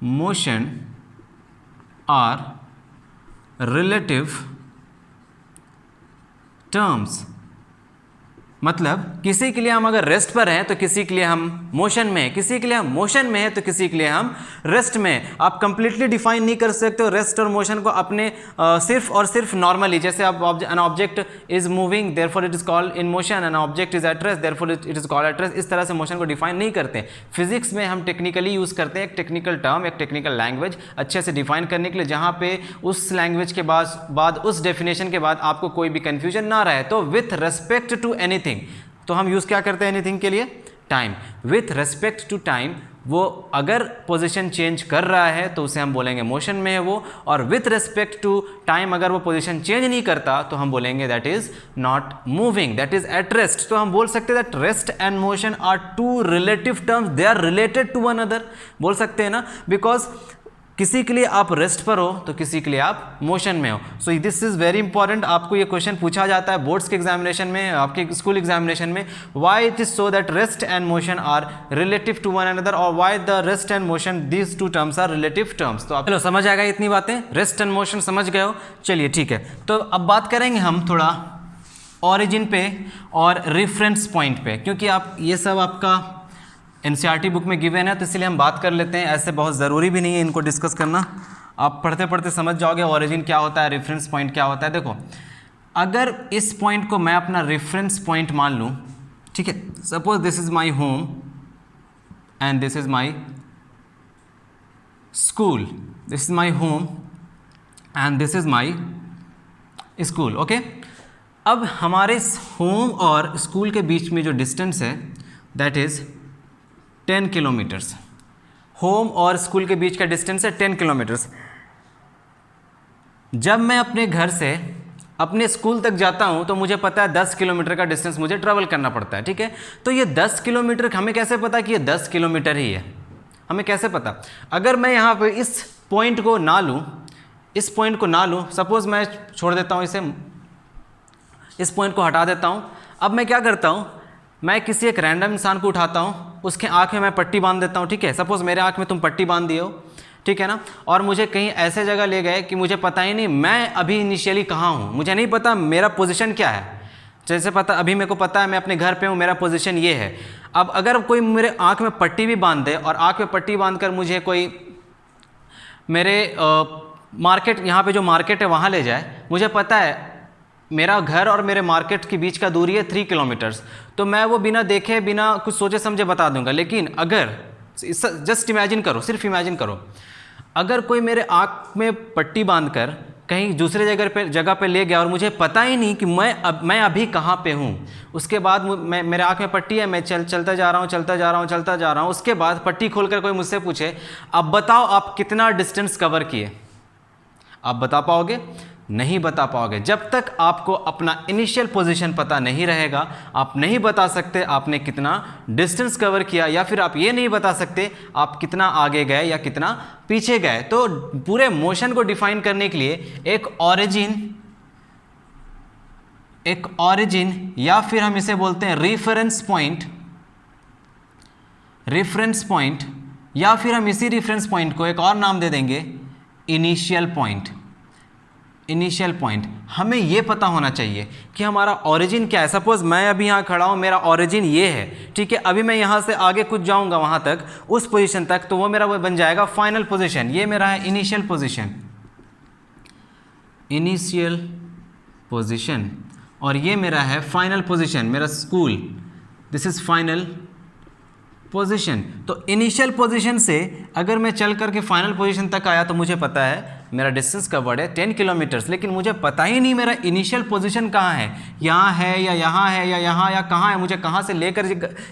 motion are relative terms. मतलब किसी के लिए हम अगर रेस्ट पर हैं तो किसी के लिए हम मोशन में हैं, किसी के लिए हम मोशन में हैं तो किसी के लिए हम रेस्ट में। आप कंप्लीटली डिफाइन नहीं कर सकते हो रेस्ट और मोशन को अपने सिर्फ और सिर्फ नॉर्मली। जैसे आप N object is moving therefore it is called in motion, N object is at rest therefore it is called at rest. इस तरह से मोशन को डिफाइन नहीं करते। फिजिक्स में हम टेक्निकली यूज़ करते हैं एक टेक्निकल टर्म, एक टेक्निकल लैंग्वेज अच्छे से डिफाइन करने के लिए, जहाँ पे उस लैंग्वेज के बाद उस डेफिनेशन के बाद आपको कोई भी कन्फ्यूजन ना रहे। तो विथ रेस्पेक्ट टू एनीथिंग, तो हम यूज़ क्या करते हैं एनीथिंग के लिए? Time. With respect to time, वो अगर पोजीशन चेंज कर रहा है तो उसे हम बोलेंगे मोशन में है वो, और विथ रेस्पेक्ट टू टाइम अगर वो पोजीशन चेंज नहीं करता तो हम बोलेंगे that is not moving, that is at rest. तो हम बोल सकते हैं that rest and motion are two relative terms, they are related to one other. बोल सकते हैं ना, बिकॉज किसी के लिए आप रेस्ट पर हो तो किसी के लिए आप मोशन में हो। So this is very important. आपको ये क्वेश्चन पूछा जाता है बोर्ड्स के एग्जामिनेशन में, आपके स्कूल एग्जामिनेशन में, why it is so that rest and motion are relative to one another, और why the rest and motion these two terms are relative terms. तो आप चलो समझ आएगा इतनी बातें, रेस्ट एंड मोशन समझ गए हो। चलिए ठीक है, तो अब बात करेंगे हम थोड़ा ऑरिजिन पे और रेफरेंस पॉइंट पे, क्योंकि आप ये सब आपका एनसीईआरटी बुक में गिवन है तो इसलिए हम बात कर लेते हैं। ऐसे बहुत ज़रूरी भी नहीं है इनको डिस्कस करना, आप पढ़ते पढ़ते समझ जाओगे ऑरिजिन क्या होता है, रेफरेंस पॉइंट क्या होता है। देखो, अगर इस पॉइंट को मैं अपना रेफरेंस पॉइंट मान लूँ, ठीक है, suppose this is my home and this is my school, this is my home and this is my school. Okay, अब हमारे होम और स्कूल के बीच में जो डिस्टेंस है दैट इज़ 10 किलोमीटर्स। होम और स्कूल के बीच का डिस्टेंस है 10 किलोमीटर्स। जब मैं अपने घर से अपने स्कूल तक जाता हूं तो मुझे पता है 10 किलोमीटर का डिस्टेंस मुझे ट्रैवल करना पड़ता है, ठीक है। तो ये 10 किलोमीटर हमें कैसे पता कि ये 10 किलोमीटर ही है, हमें कैसे पता? अगर मैं यहाँ पे इस पॉइंट को ना लूँ, इस पॉइंट को ना लूँ, सपोज़ मैं छोड़ देता हूँ इसे, इस पॉइंट को हटा देता हूँ। अब मैं क्या करता हूँ, मैं किसी एक रैंडम इंसान को उठाता हूँ, उसके आँख में मैं पट्टी बांध देता हूँ, ठीक है। सपोज़ मेरे आँख में तुम पट्टी बांध दिए हो, ठीक है ना, और मुझे कहीं ऐसे जगह ले गए कि मुझे पता ही नहीं मैं अभी इनिशियली कहाँ हूँ, मुझे नहीं पता मेरा पोजीशन क्या है। जैसे पता, अभी मेरे को पता है मैं अपने घर पे हूँ, मेरा पोजीशन ये है। अब अगर कोई मेरे आँख में पट्टी भी बांध दे और आँख में पट्टी बांध कर मुझे कोई मेरे मार्केट, यहाँ पे जो मार्केट है वहाँ ले जाए, मुझे पता है मेरा घर और मेरे मार्केट के बीच का दूरी है 3 किलोमीटर्स, तो मैं वो बिना देखे, बिना कुछ सोचे समझे बता दूंगा। लेकिन अगर जस्ट इमेजिन करो, सिर्फ इमेजिन करो, अगर कोई मेरे आँख में पट्टी बांधकर कहीं दूसरे जगह पे ले गया और मुझे पता ही नहीं कि मैं अभी कहाँ पे हूँ, उसके बाद मेरे आँख में पट्टी है, मैं चलता जा रहा हूँ, उसके बाद पट्टी खोलकर कोई मुझसे पूछे अब बताओ आप कितना डिस्टेंस कवर किए, आप बता पाओगे? नहीं बता पाओगे। जब तक आपको अपना इनिशियल पोजीशन पता नहीं रहेगा, आप नहीं बता सकते आपने कितना डिस्टेंस कवर किया, या फिर आप ये नहीं बता सकते आप कितना आगे गए या कितना पीछे गए। तो पूरे मोशन को डिफाइन करने के लिए एक ओरिजिन या फिर हम इसे बोलते हैं रेफरेंस पॉइंट, या फिर हम इसी रेफरेंस पॉइंट को एक और नाम दे देंगे इनिशियल पॉइंट। हमें ये पता होना चाहिए कि हमारा ओरिजिन क्या है। सपोज मैं अभी यहाँ खड़ा हूँ, मेरा ओरिजिन ये है, ठीक है। अभी मैं यहाँ से आगे कुछ जाऊँगा वहाँ तक, उस पोजीशन तक, तो वो मेरा वो बन जाएगा फाइनल पोजीशन। ये मेरा है इनिशियल पोजीशन, और ये मेरा है फाइनल पोजीशन, मेरा school, this is final position. तो इनिशियल पोजीशन से अगर मैं चल करके फाइनल पोजीशन तक आया तो मुझे पता है मेरा डिस्टेंस कवर्ड है 10 किलोमीटर्स, लेकिन मुझे पता ही नहीं मेरा इनिशियल पोजीशन कहाँ है, यहाँ है या यहाँ है या यहाँ या कहाँ है, मुझे कहाँ से लेकर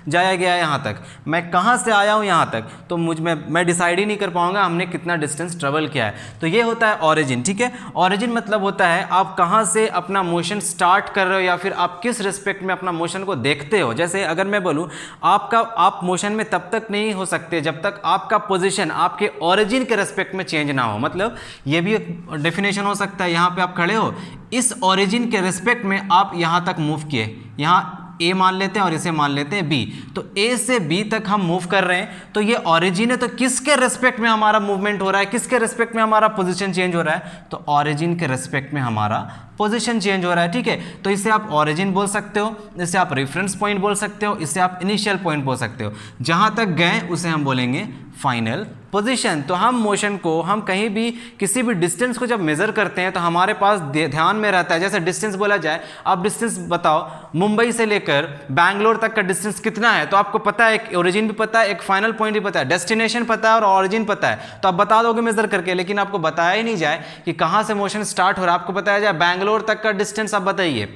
जाया गया है यहाँ तक, मैं कहाँ से आया हूँ यहाँ तक, तो मैं डिसाइड ही नहीं कर पाऊँगा हमने कितना डिस्टेंस ट्रेवल किया है। तो ये होता है ओरिजिन, ठीक है। ओरिजिन मतलब होता है आप कहाँ से अपना मोशन स्टार्ट कर रहे हो या फिर आप किस रिस्पेक्ट में अपना मोशन को देखते हो। जैसे अगर मैं बोलूँ आप मोशन में तब तक नहीं हो सकते जब तक आपका पोजीशन आपके ओरिजिन के रिस्पेक्ट में चेंज ना हो। मतलब ये भी एक डेफिनेशन हो सकता है, यहाँ पे आप खड़े हो, इस ओरिजिन के रिस्पेक्ट में आप यहाँ तक मूव किए, यहाँ ए मान लेते हैं और इसे मान लेते हैं बी, तो ए से बी तक हम मूव कर रहे हैं, तो ये ओरिजिन है। तो किसके रिस्पेक्ट में हमारा मूवमेंट हो रहा है, किसके रिस्पेक्ट में हमारा पोजीशन चेंज हो रहा है, तो ओरिजिन के रिस्पेक्ट में हमारा पोजीशन चेंज हो रहा है, ठीक है। तो इसे आप ओरिजिन बोल सकते हो, इसे आप रेफरेंस पॉइंट बोल सकते हो, इसे आप इनिशियल पॉइंट बोल सकते हो। जहाँ तक गए उसे हम बोलेंगे फाइनल पोजीशन। तो हम मोशन को, हम कहीं भी किसी भी डिस्टेंस को जब मेज़र करते हैं तो हमारे पास ध्यान में रहता है, जैसे डिस्टेंस बोला जाए, आप डिस्टेंस बताओ मुंबई से लेकर बैंगलोर तक का डिस्टेंस कितना है, तो आपको पता है, एक ओरिजिन भी पता है, एक फाइनल पॉइंट भी पता है, डेस्टिनेशन पता है और ओरिजिन पता है, तो आप बता दोगे मेज़र करके। लेकिन आपको बताया ही नहीं जाए कि कहाँ से मोशन स्टार्ट हो रहा है, आपको बताया जाए बैंगलोर तक का डिस्टेंस आप बताइए,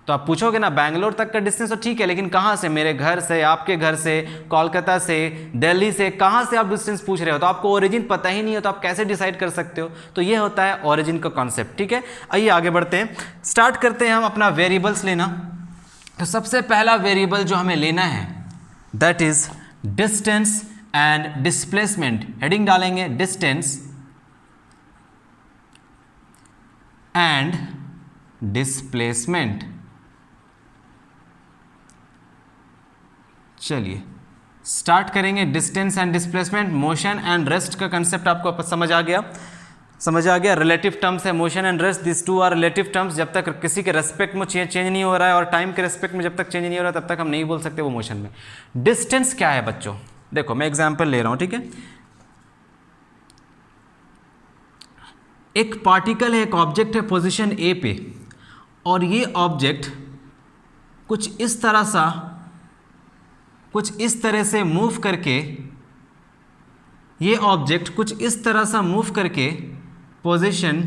तो आप पूछोगे ना बैंगलोर तक का डिस्टेंस तो ठीक है, लेकिन कहाँ से, मेरे घर से, आपके घर से, कोलकाता से, दिल्ली से, कहाँ से आप डिस्टेंस पूछ रहे हो, तो आपको ओरिजिन पता ही नहीं है, तो आप कैसे डिसाइड कर सकते हो। तो ये होता है ओरिजिन का कॉन्सेप्ट, ठीक है। आइए आगे बढ़ते हैं, स्टार्ट करते हैं हम अपना वेरिएबल्स लेना। तो सबसे पहला वेरिएबल जो हमें लेना है that is distance and displacement. Heading डालेंगे डिस्टेंस एंड डिस्प्लेसमेंट। चलिए स्टार्ट करेंगे। Distance and displacement, motion and rest का कंसेप्ट आपको समझ आ गया। रिलेटिव टर्म्स है motion and rest, this two are relative terms. जब तक किसी के रेस्पेक्ट में चेंज नहीं हो रहा है और टाइम के रेस्पेक्ट में जब तक चेंज नहीं हो रहा है तब तक हम नहीं बोल सकते वो मोशन में। डिस्टेंस क्या है बच्चों, देखो मैं एग्जाम्पल ले रहा हूँ, ठीक है। एक पार्टिकल है, एक ऑब्जेक्ट है पोजीशन ए पे, और ये ऑब्जेक्ट कुछ इस तरह से मूव करके ये ऑब्जेक्ट कुछ इस तरह सा मूव करके पोजीशन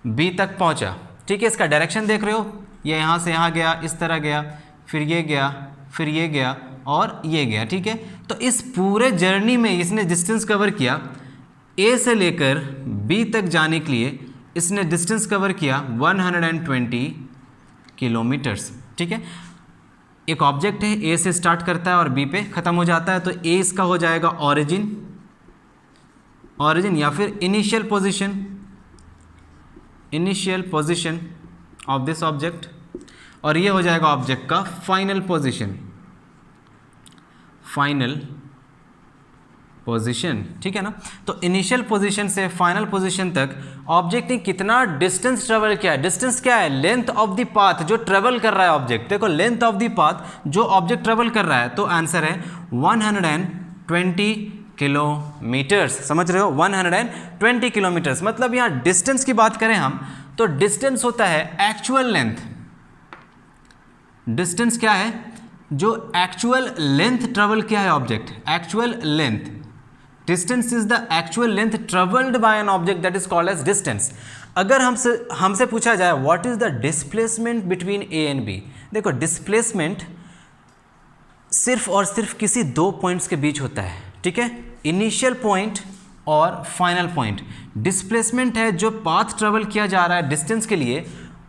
बी तक पहुंचा, ठीक है। इसका डायरेक्शन देख रहे हो, ये यहाँ से यहाँ गया, इस तरह गया, फिर ये गया, फिर ये गया और ये गया, ठीक है। तो इस पूरे जर्नी में इसने डिस्टेंस कवर किया, ए से लेकर बी तक जाने के लिए इसने डिस्टेंस कवर किया 120 किलोमीटर्स, ठीक है। एक ऑब्जेक्ट है, ए से स्टार्ट करता है और बी पे ख़त्म हो जाता है, तो ए इसका हो जाएगा ऑरिजिन या फिर initial position of this object, और ये हो जाएगा ऑब्जेक्ट का फाइनल पोजीशन, ठीक है ना। तो इनिशियल पोजीशन से फाइनल पोजीशन तक ऑब्जेक्ट ने कितना डिस्टेंस ट्रेवल किया है। डिस्टेंस क्या है? लेंथ ऑफ द पाथ जो ट्रेवल कर रहा है ऑब्जेक्ट। देखो लेंथ ऑफ द पाथ जो ऑब्जेक्ट ट्रेवल कर रहा है, तो आंसर है 120 किलोमीटर्स। समझ रहे हो? 120 किलोमीटर्स। मतलब यहाँ डिस्टेंस की बात करें हम, तो डिस्टेंस होता है एक्चुअल लेंथ। डिस्टेंस क्या है? जो एक्चुअल लेंथ ट्रेवल किया है object, actual length. Distance is the actual length travelled by an object, that is called as distance. अगर हमसे पूछा जाए what is the displacement between A and B, देखो डिस्प्लेसमेंट सिर्फ और सिर्फ किसी दो पॉइंट्स के बीच होता है, ठीक है। इनिशियल पॉइंट और फाइनल पॉइंट। डिस्प्लेसमेंट है जो पाथ ट्रेवल किया जा रहा है डिस्टेंस के लिए,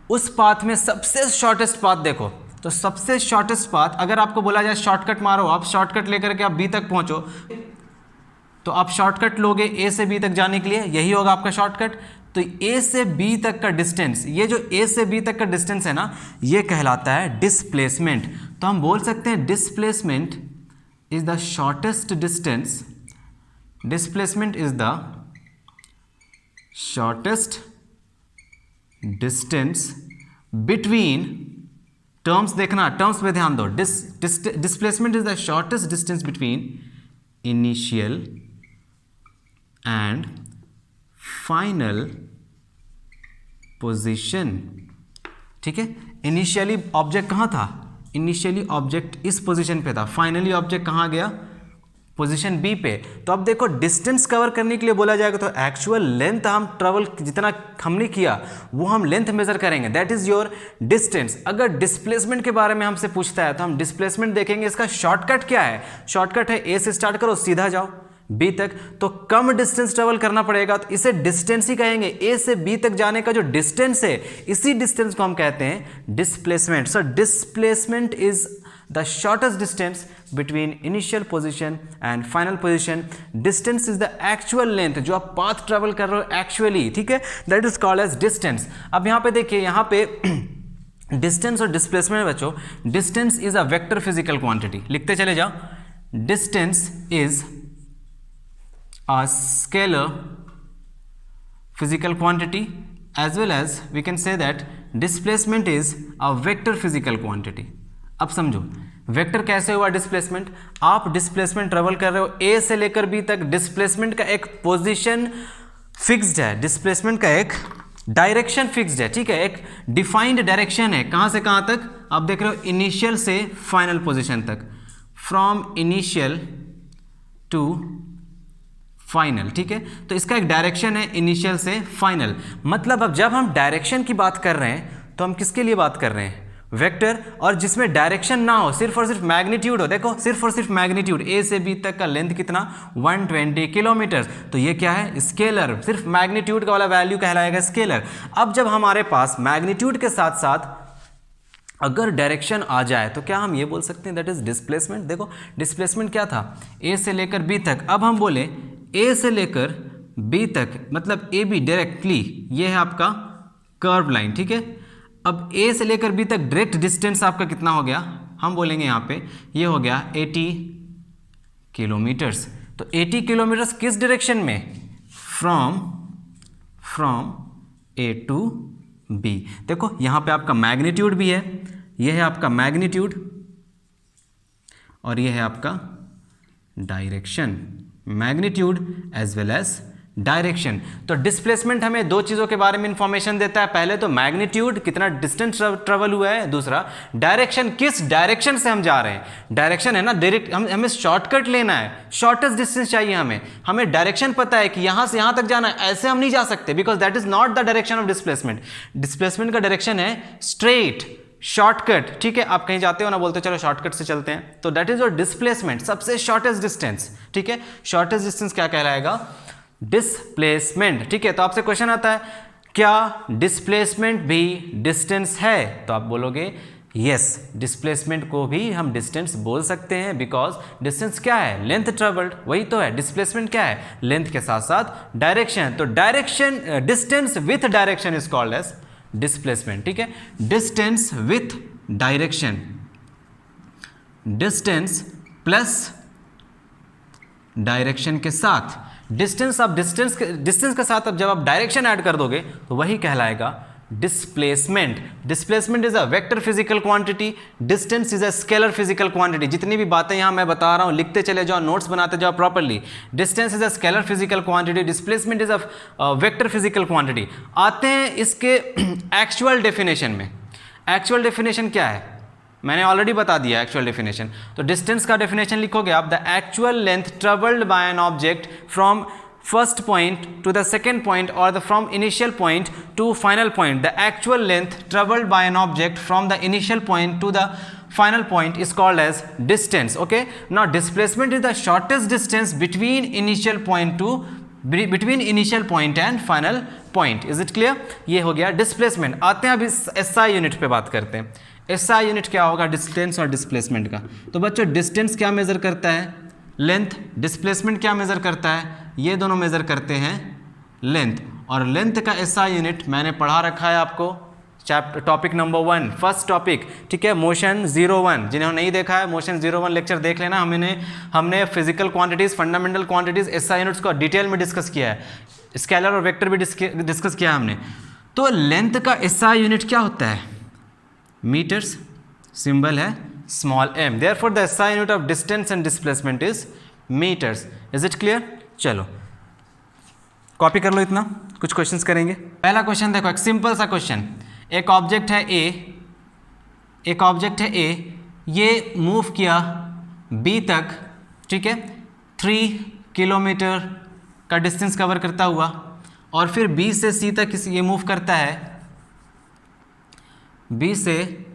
उस पाथ में सबसे शॉर्टेस्ट पाथ देखो। तो सबसे शॉर्टेस्ट पाथ, अगर आपको बोला जाए शॉर्टकट मारो, आप शॉर्टकट लेकर के आप बी तक पहुंचो, तो आप शॉर्टकट लोगे ए से बी तक जाने के लिए, यही होगा आपका शॉर्टकट। तो ए से बी तक का डिस्टेंस, ये जो ए से बी तक का डिस्टेंस है ना, ये कहलाता है डिस्प्लेसमेंट। तो हम बोल सकते हैं displacement is the shortest distance, displacement is the shortest distance between, terms देखना, टर्म्स पे ध्यान दो। Displacement is the shortest distance between initial and final position, ठीक है। इनिशियली ऑब्जेक्ट कहाँ था? इनिशियली ऑब्जेक्ट इस पोजीशन पे था, फाइनली ऑब्जेक्ट कहाँ गया? पोजीशन बी पे। तो अब देखो डिस्टेंस कवर करने के लिए बोला जाएगा तो एक्चुअल लेंथ हम ट्रेवल जितना हमने किया वो हम लेंथ मेजर करेंगे, दैट इज योर डिस्टेंस। अगर डिस्प्लेसमेंट के बारे में हमसे पूछता है तो हम डिस्प्लेसमेंट देखेंगे, इसका शॉर्टकट क्या है? शॉर्टकट है ए से स्टार्ट करो, सीधा जाओ बी तक, तो कम डिस्टेंस ट्रेवल करना पड़ेगा, तो इसे डिस्टेंस ही कहेंगे। ए से बी तक जाने का जो डिस्टेंस है, इसी डिस्टेंस को हम कहते हैं displacement. So displacement is the shortest distance between initial position and final position. Distance is the actual length जो आप path travel कर रहे हो actually, ठीक है, that is called as distance. अब यहाँ पे देखिए, यहाँ पे distance और displacement बच्चों, distance is a vector physical quantity, लिखते चले जाओ। Distance is a scalar physical quantity as well as we can say that displacement is a vector physical quantity. अब समझो वेक्टर कैसे हुआ डिस्प्लेसमेंट। आप डिस्प्लेसमेंट ट्रेवल कर रहे हो ए से लेकर बी तक, डिस्प्लेसमेंट का एक पोजीशन फिक्स्ड है, डिस्प्लेसमेंट का एक डायरेक्शन फिक्स्ड है, ठीक है, एक डिफाइंड डायरेक्शन है। कहाँ से कहाँ तक? आप देख रहे हो इनिशियल से फाइनल पोजीशन तक, फ्रॉम इनिशियल टू फाइनल, ठीक है। तो इसका एक डायरेक्शन है इनिशियल से फाइनल। मतलब अब जब हम डायरेक्शन की बात कर रहे हैं तो हम किसके लिए बात कर रहे हैं? वेक्टर, और जिसमें डायरेक्शन ना हो, सिर्फ और सिर्फ मैग्नीट्यूड हो। देखो सिर्फ और सिर्फ मैग्नीट्यूड, ए से बी तक का लेंथ कितना? 120 किलोमीटर। तो ये क्या है? स्केलर। सिर्फ मैग्नीट्यूड का वाला वैल्यू कहलाएगा स्केलर। अब जब हमारे पास मैग्नीट्यूड के साथ साथ अगर डायरेक्शन आ जाए तो क्या हम ये बोल सकते हैं दैट इज डिस्प्लेसमेंट। देखो डिस्प्लेसमेंट क्या था? ए से लेकर बी तक। अब हम बोले ए से लेकर बी तक, मतलब ए बी डायरेक्टली, ये है आपका कर्व लाइन, ठीक है। अब ए से लेकर बी तक डायरेक्ट डिस्टेंस आपका कितना हो गया? हम बोलेंगे यहाँ पे ये हो गया 80 किलोमीटर्स। तो 80 किलोमीटर्स किस डायरेक्शन में? From A to B. देखो यहाँ पे आपका मैग्नीट्यूड भी है, ये है आपका मैग्नीट्यूड और ये है आपका direction, magnitude as well as direction. तो डिस्प्लेसमेंट हमें दो चीज़ों के बारे में इंफॉर्मेशन देता है, पहले तो मैग्नीट्यूड कितना डिस्टेंस ट्रेवल हुआ है, दूसरा डायरेक्शन किस डायरेक्शन से हम जा रहे हैं। डायरेक्शन है ना डायरेक्ट, हमें शॉर्टकट लेना है, शॉर्टेस्ट डिस्टेंस चाहिए हमें डायरेक्शन पता है कि यहाँ से यहाँ तक जाना है, ऐसे हम नहीं जा सकते because that is not the direction of displacement. Displacement का डायरेक्शन है स्ट्रेट, शॉर्टकट। ठीक है, आप कहीं जाते हो ना, बोलते हो चलो शॉर्टकट से चलते हैं, तो दैट इज योर डिस्प्लेसमेंट, सबसे शॉर्टेस्ट डिस्टेंस। ठीक है, शॉर्टेस्ट डिस्टेंस क्या कहलाएगा, डिस्प्लेसमेंट। ठीक है, तो आपसे क्वेश्चन आता है क्या डिस्प्लेसमेंट भी डिस्टेंस है, तो आप बोलोगे यस, डिस्प्लेसमेंट को भी हम डिस्टेंस बोल सकते हैं बिकॉज डिस्टेंस क्या है, लेंथ ट्रेवल्ड, वही तो है। डिस्प्लेसमेंट क्या है, लेंथ के साथ साथ डायरेक्शन, तो direction distance with direction is called as displacement. ठीक है, distance with direction, distance plus direction के साथ, डिस्टेंस के साथ अब जब आप डायरेक्शन ऐड कर दोगे तो वही कहलाएगा displacement. Displacement is a vector physical quantity, distance is a scalar physical quantity. जितनी भी बातें यहां मैं बता रहा हूं लिखते चले जाओ, नोट्स बनाते जाओ properly. Distance is a scalar physical quantity, displacement is a vector physical quantity. आते हैं इसके एक्चुअल डेफिनेशन में। एक्चुअल डेफिनेशन क्या है, मैंने ऑलरेडी बता दिया एक्चुअल डेफिनेशन। तो डिस्टेंस का डेफिनेशन लिखोगे आप, the actual length travelled by an object from first point to the second point or the from initial point to final point. The actual length traveled by an object from the initial point to the final point is called as distance. Okay, now displacement is the shortest distance between initial point and final point. Is it clear? ये हो गया displacement। आते हैं अभी SI unit पे बात करते हैं। SI यूनिट क्या होगा, डिस्टेंस और डिस्प्लेसमेंट का। तो बच्चों डिस्टेंस क्या मेजर करता है, लेंथ। डिस्प्लेसमेंट क्या मेजर करता है, ये दोनों मेजर करते हैं लेंथ। और लेंथ का SI यूनिट मैंने पढ़ा रखा है आपको chapter topic number 1, first topic. ठीक है, मोशन 01, जिन्होंने नहीं देखा है मोशन 01 लेक्चर देख लेना। हमने physical quantities, fundamental quantities, SI units को डिटेल में डिस्कस किया है, स्केलर और वेक्टर भी डिस्कस किया है हमने। तो लेंथ का SI यूनिट क्या होता है, मीटर्स, सिंबल है small m, therefore the SI unit of distance and displacement is meters. Is it clear? चलो कॉपी कर लो इतना, कुछ क्वेश्चंस करेंगे। पहला क्वेश्चन देखो, एक सिंपल सा क्वेश्चन। एक ऑब्जेक्ट है A, ये मूव किया B तक, ठीक है, 3 किलोमीटर का डिस्टेंस कवर करता हुआ, और फिर B से C तक ये मूव करता है, B से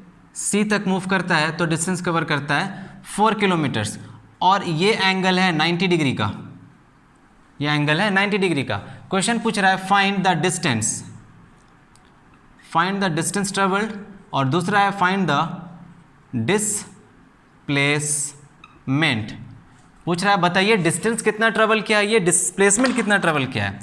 C तक मूव करता है, तो डिस्टेंस कवर करता है 4 किलोमीटर्स। और ये एंगल है 90 डिग्री का, ये एंगल है 90 डिग्री का। क्वेश्चन पूछ रहा है फाइंड द डिस्टेंस ट्रेवल्ड, और दूसरा है फाइंड द डिस्प्लेसमेंट। पूछ रहा है बताइए डिस्टेंस कितना ट्रेवल किया है, ये डिस्प्लेसमेंट कितना ट्रेवल किया है।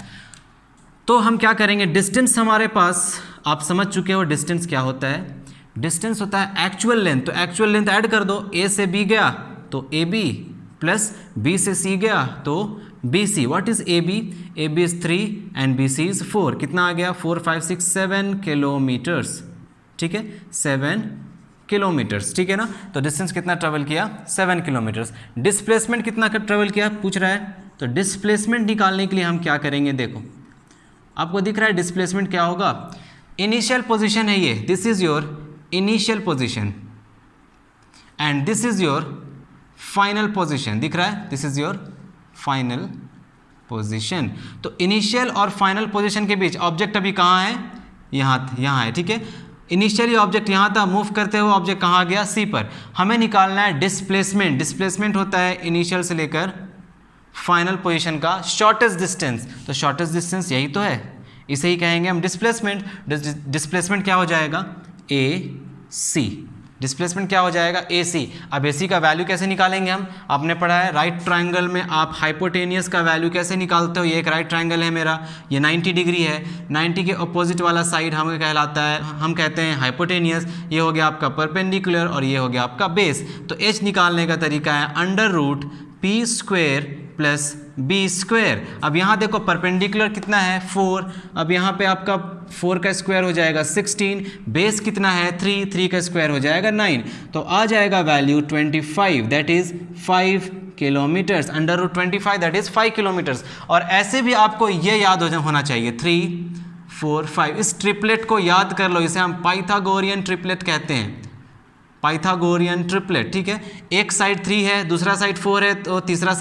तो हम क्या करेंगे, डिस्टेंस हमारे पास आप समझ चुके हो डिस्टेंस क्या होता है। डिस्टेंस होता है एक्चुअल लेंथ, तो एक्चुअल लेंथ ऐड कर दो, A से B गया तो AB प्लस B से C गया तो BC। What is AB? AB is 3 and BC is 4। कितना आ गया, 4 5 6 7 किलोमीटर्स। ठीक है, 7 किलोमीटर्स। ठीक है ना, तो डिस्टेंस कितना ट्रेवल किया, 7 किलोमीटर्स। डिस्प्लेसमेंट कितना ट्रेवल किया पूछ रहा है, तो डिस्प्लेसमेंट निकालने के लिए हम क्या करेंगे, देखो आपको दिख रहा है डिस्प्लेसमेंट क्या होगा। इनिशियल पोजीशन है ये, this is your initial position and this is your final position, दिख रहा है, this is your final position. तो इनिशियल और फाइनल पोजीशन के बीच ऑब्जेक्ट अभी कहाँ है, यहाँ है। ठीक है, इनिशियली ऑब्जेक्ट यहाँ था, मूव करते हुए ऑब्जेक्ट कहाँ गया, C पर। हमें निकालना है डिस्प्लेसमेंट। डिस्प्लेसमेंट होता है इनिशियल से लेकर फाइनल पोजीशन का शॉर्टेस्ट डिस्टेंस। तो शॉर्टेस्ट डिस्टेंस यही तो है, इसे ही कहेंगे हम डिस्प्लेसमेंट। डिस्प्लेसमेंट क्या हो जाएगा, AC। डिस्प्लेसमेंट क्या हो जाएगा, AC। अब AC का वैल्यू कैसे निकालेंगे हम, आपने पढ़ा है राइट ट्रायंगल में आप हाइपोटेनियस का वैल्यू कैसे निकालते हो। ये एक राइट ट्रायंगल है मेरा, ये 90 डिग्री है, 90 के अपोजिट वाला साइड हमें कहलाता है, हम कहते हैं हाइपोटेनियस। ये हो गया आपका परपेंडिकुलर और ये हो गया आपका बेस। तो H निकालने का तरीका है √P² प्लस B²। अब यहाँ देखो परपेंडिकुलर कितना है 4, अब यहाँ पे आपका 4 का स्क्वायर हो जाएगा 16, बेस कितना है 3 का स्क्वायर हो जाएगा 9, तो आ जाएगा value 25, that is 5 kilometres, under root 25 that is 5 kilometres. और ऐसे भी आपको ये याद होना चाहिए 3, 4, 5, इस ट्रिपलेट को याद कर लो, इसे हम पाइथागोरियन ट्रिपलेट कहते हैं, पाइथागोरियन ट्रिपलेट, ठीक है। एक साइड 3 है, दूसरा साइड 4 है, तो तीसरा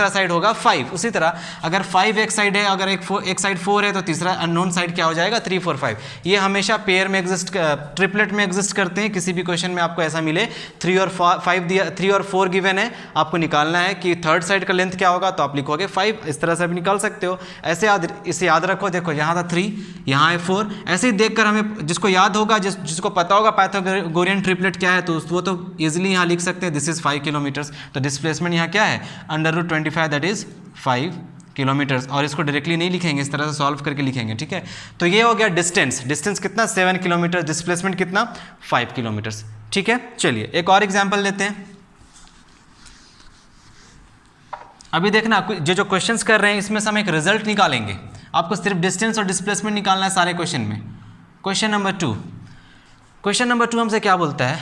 साइड होगा 5। उसी तरह अगर 5 एक साइड है, अगर एक साइड 4 है, तो तीसरा अननोन साइड क्या हो जाएगा 3, 4, 5। ये हमेशा पेयर में ट्रिपलेट में एग्जिस्ट करते हैं। किसी भी क्वेश्चन में आपको ऐसा मिले 3 और 4 गिवन है, आपको निकालना है कि थर्ड साइड का लेंथ क्या होगा, तो आप लिखोगे 5। इस तरह से भी निकाल सकते हो। ऐसे इसे याद रखो, देखो यहाँ था 3, यहाँ है 4। ऐसे ही देखकर हमें जिसको याद होगा, जिसको पता होगा पाइथागोरियन ट्रिपलेट क्या है, तो वो तो इजीली यहाँ लिख सकते हैं, दिस इज 5 किलोमीटर्स। तो डिस्प्लेसमेंट यहाँ क्या है, under root 25 that is 5 kilometres. और इसको डायरेक्टली नहीं लिखेंगे, इस तरह से सॉल्व करके लिखेंगे, ठीक है। तो ये हो गया डिस्टेंस। डिस्टेंस कितना 7 किलोमीटर, डिस्प्लेसमेंट कितना 5 किलोमीटर्स, ठीक है। चलिए एक और एग्जाम्पल लेते हैं। अभी देखना जो क्वेश्चंस कर रहे हैं इसमें से हम एक रिजल्ट निकालेंगे। आपको सिर्फ डिस्टेंस और डिस्प्लेसमेंट निकालना है सारे क्वेश्चन में। क्वेश्चन नंबर 2 हमसे क्या बोलता है,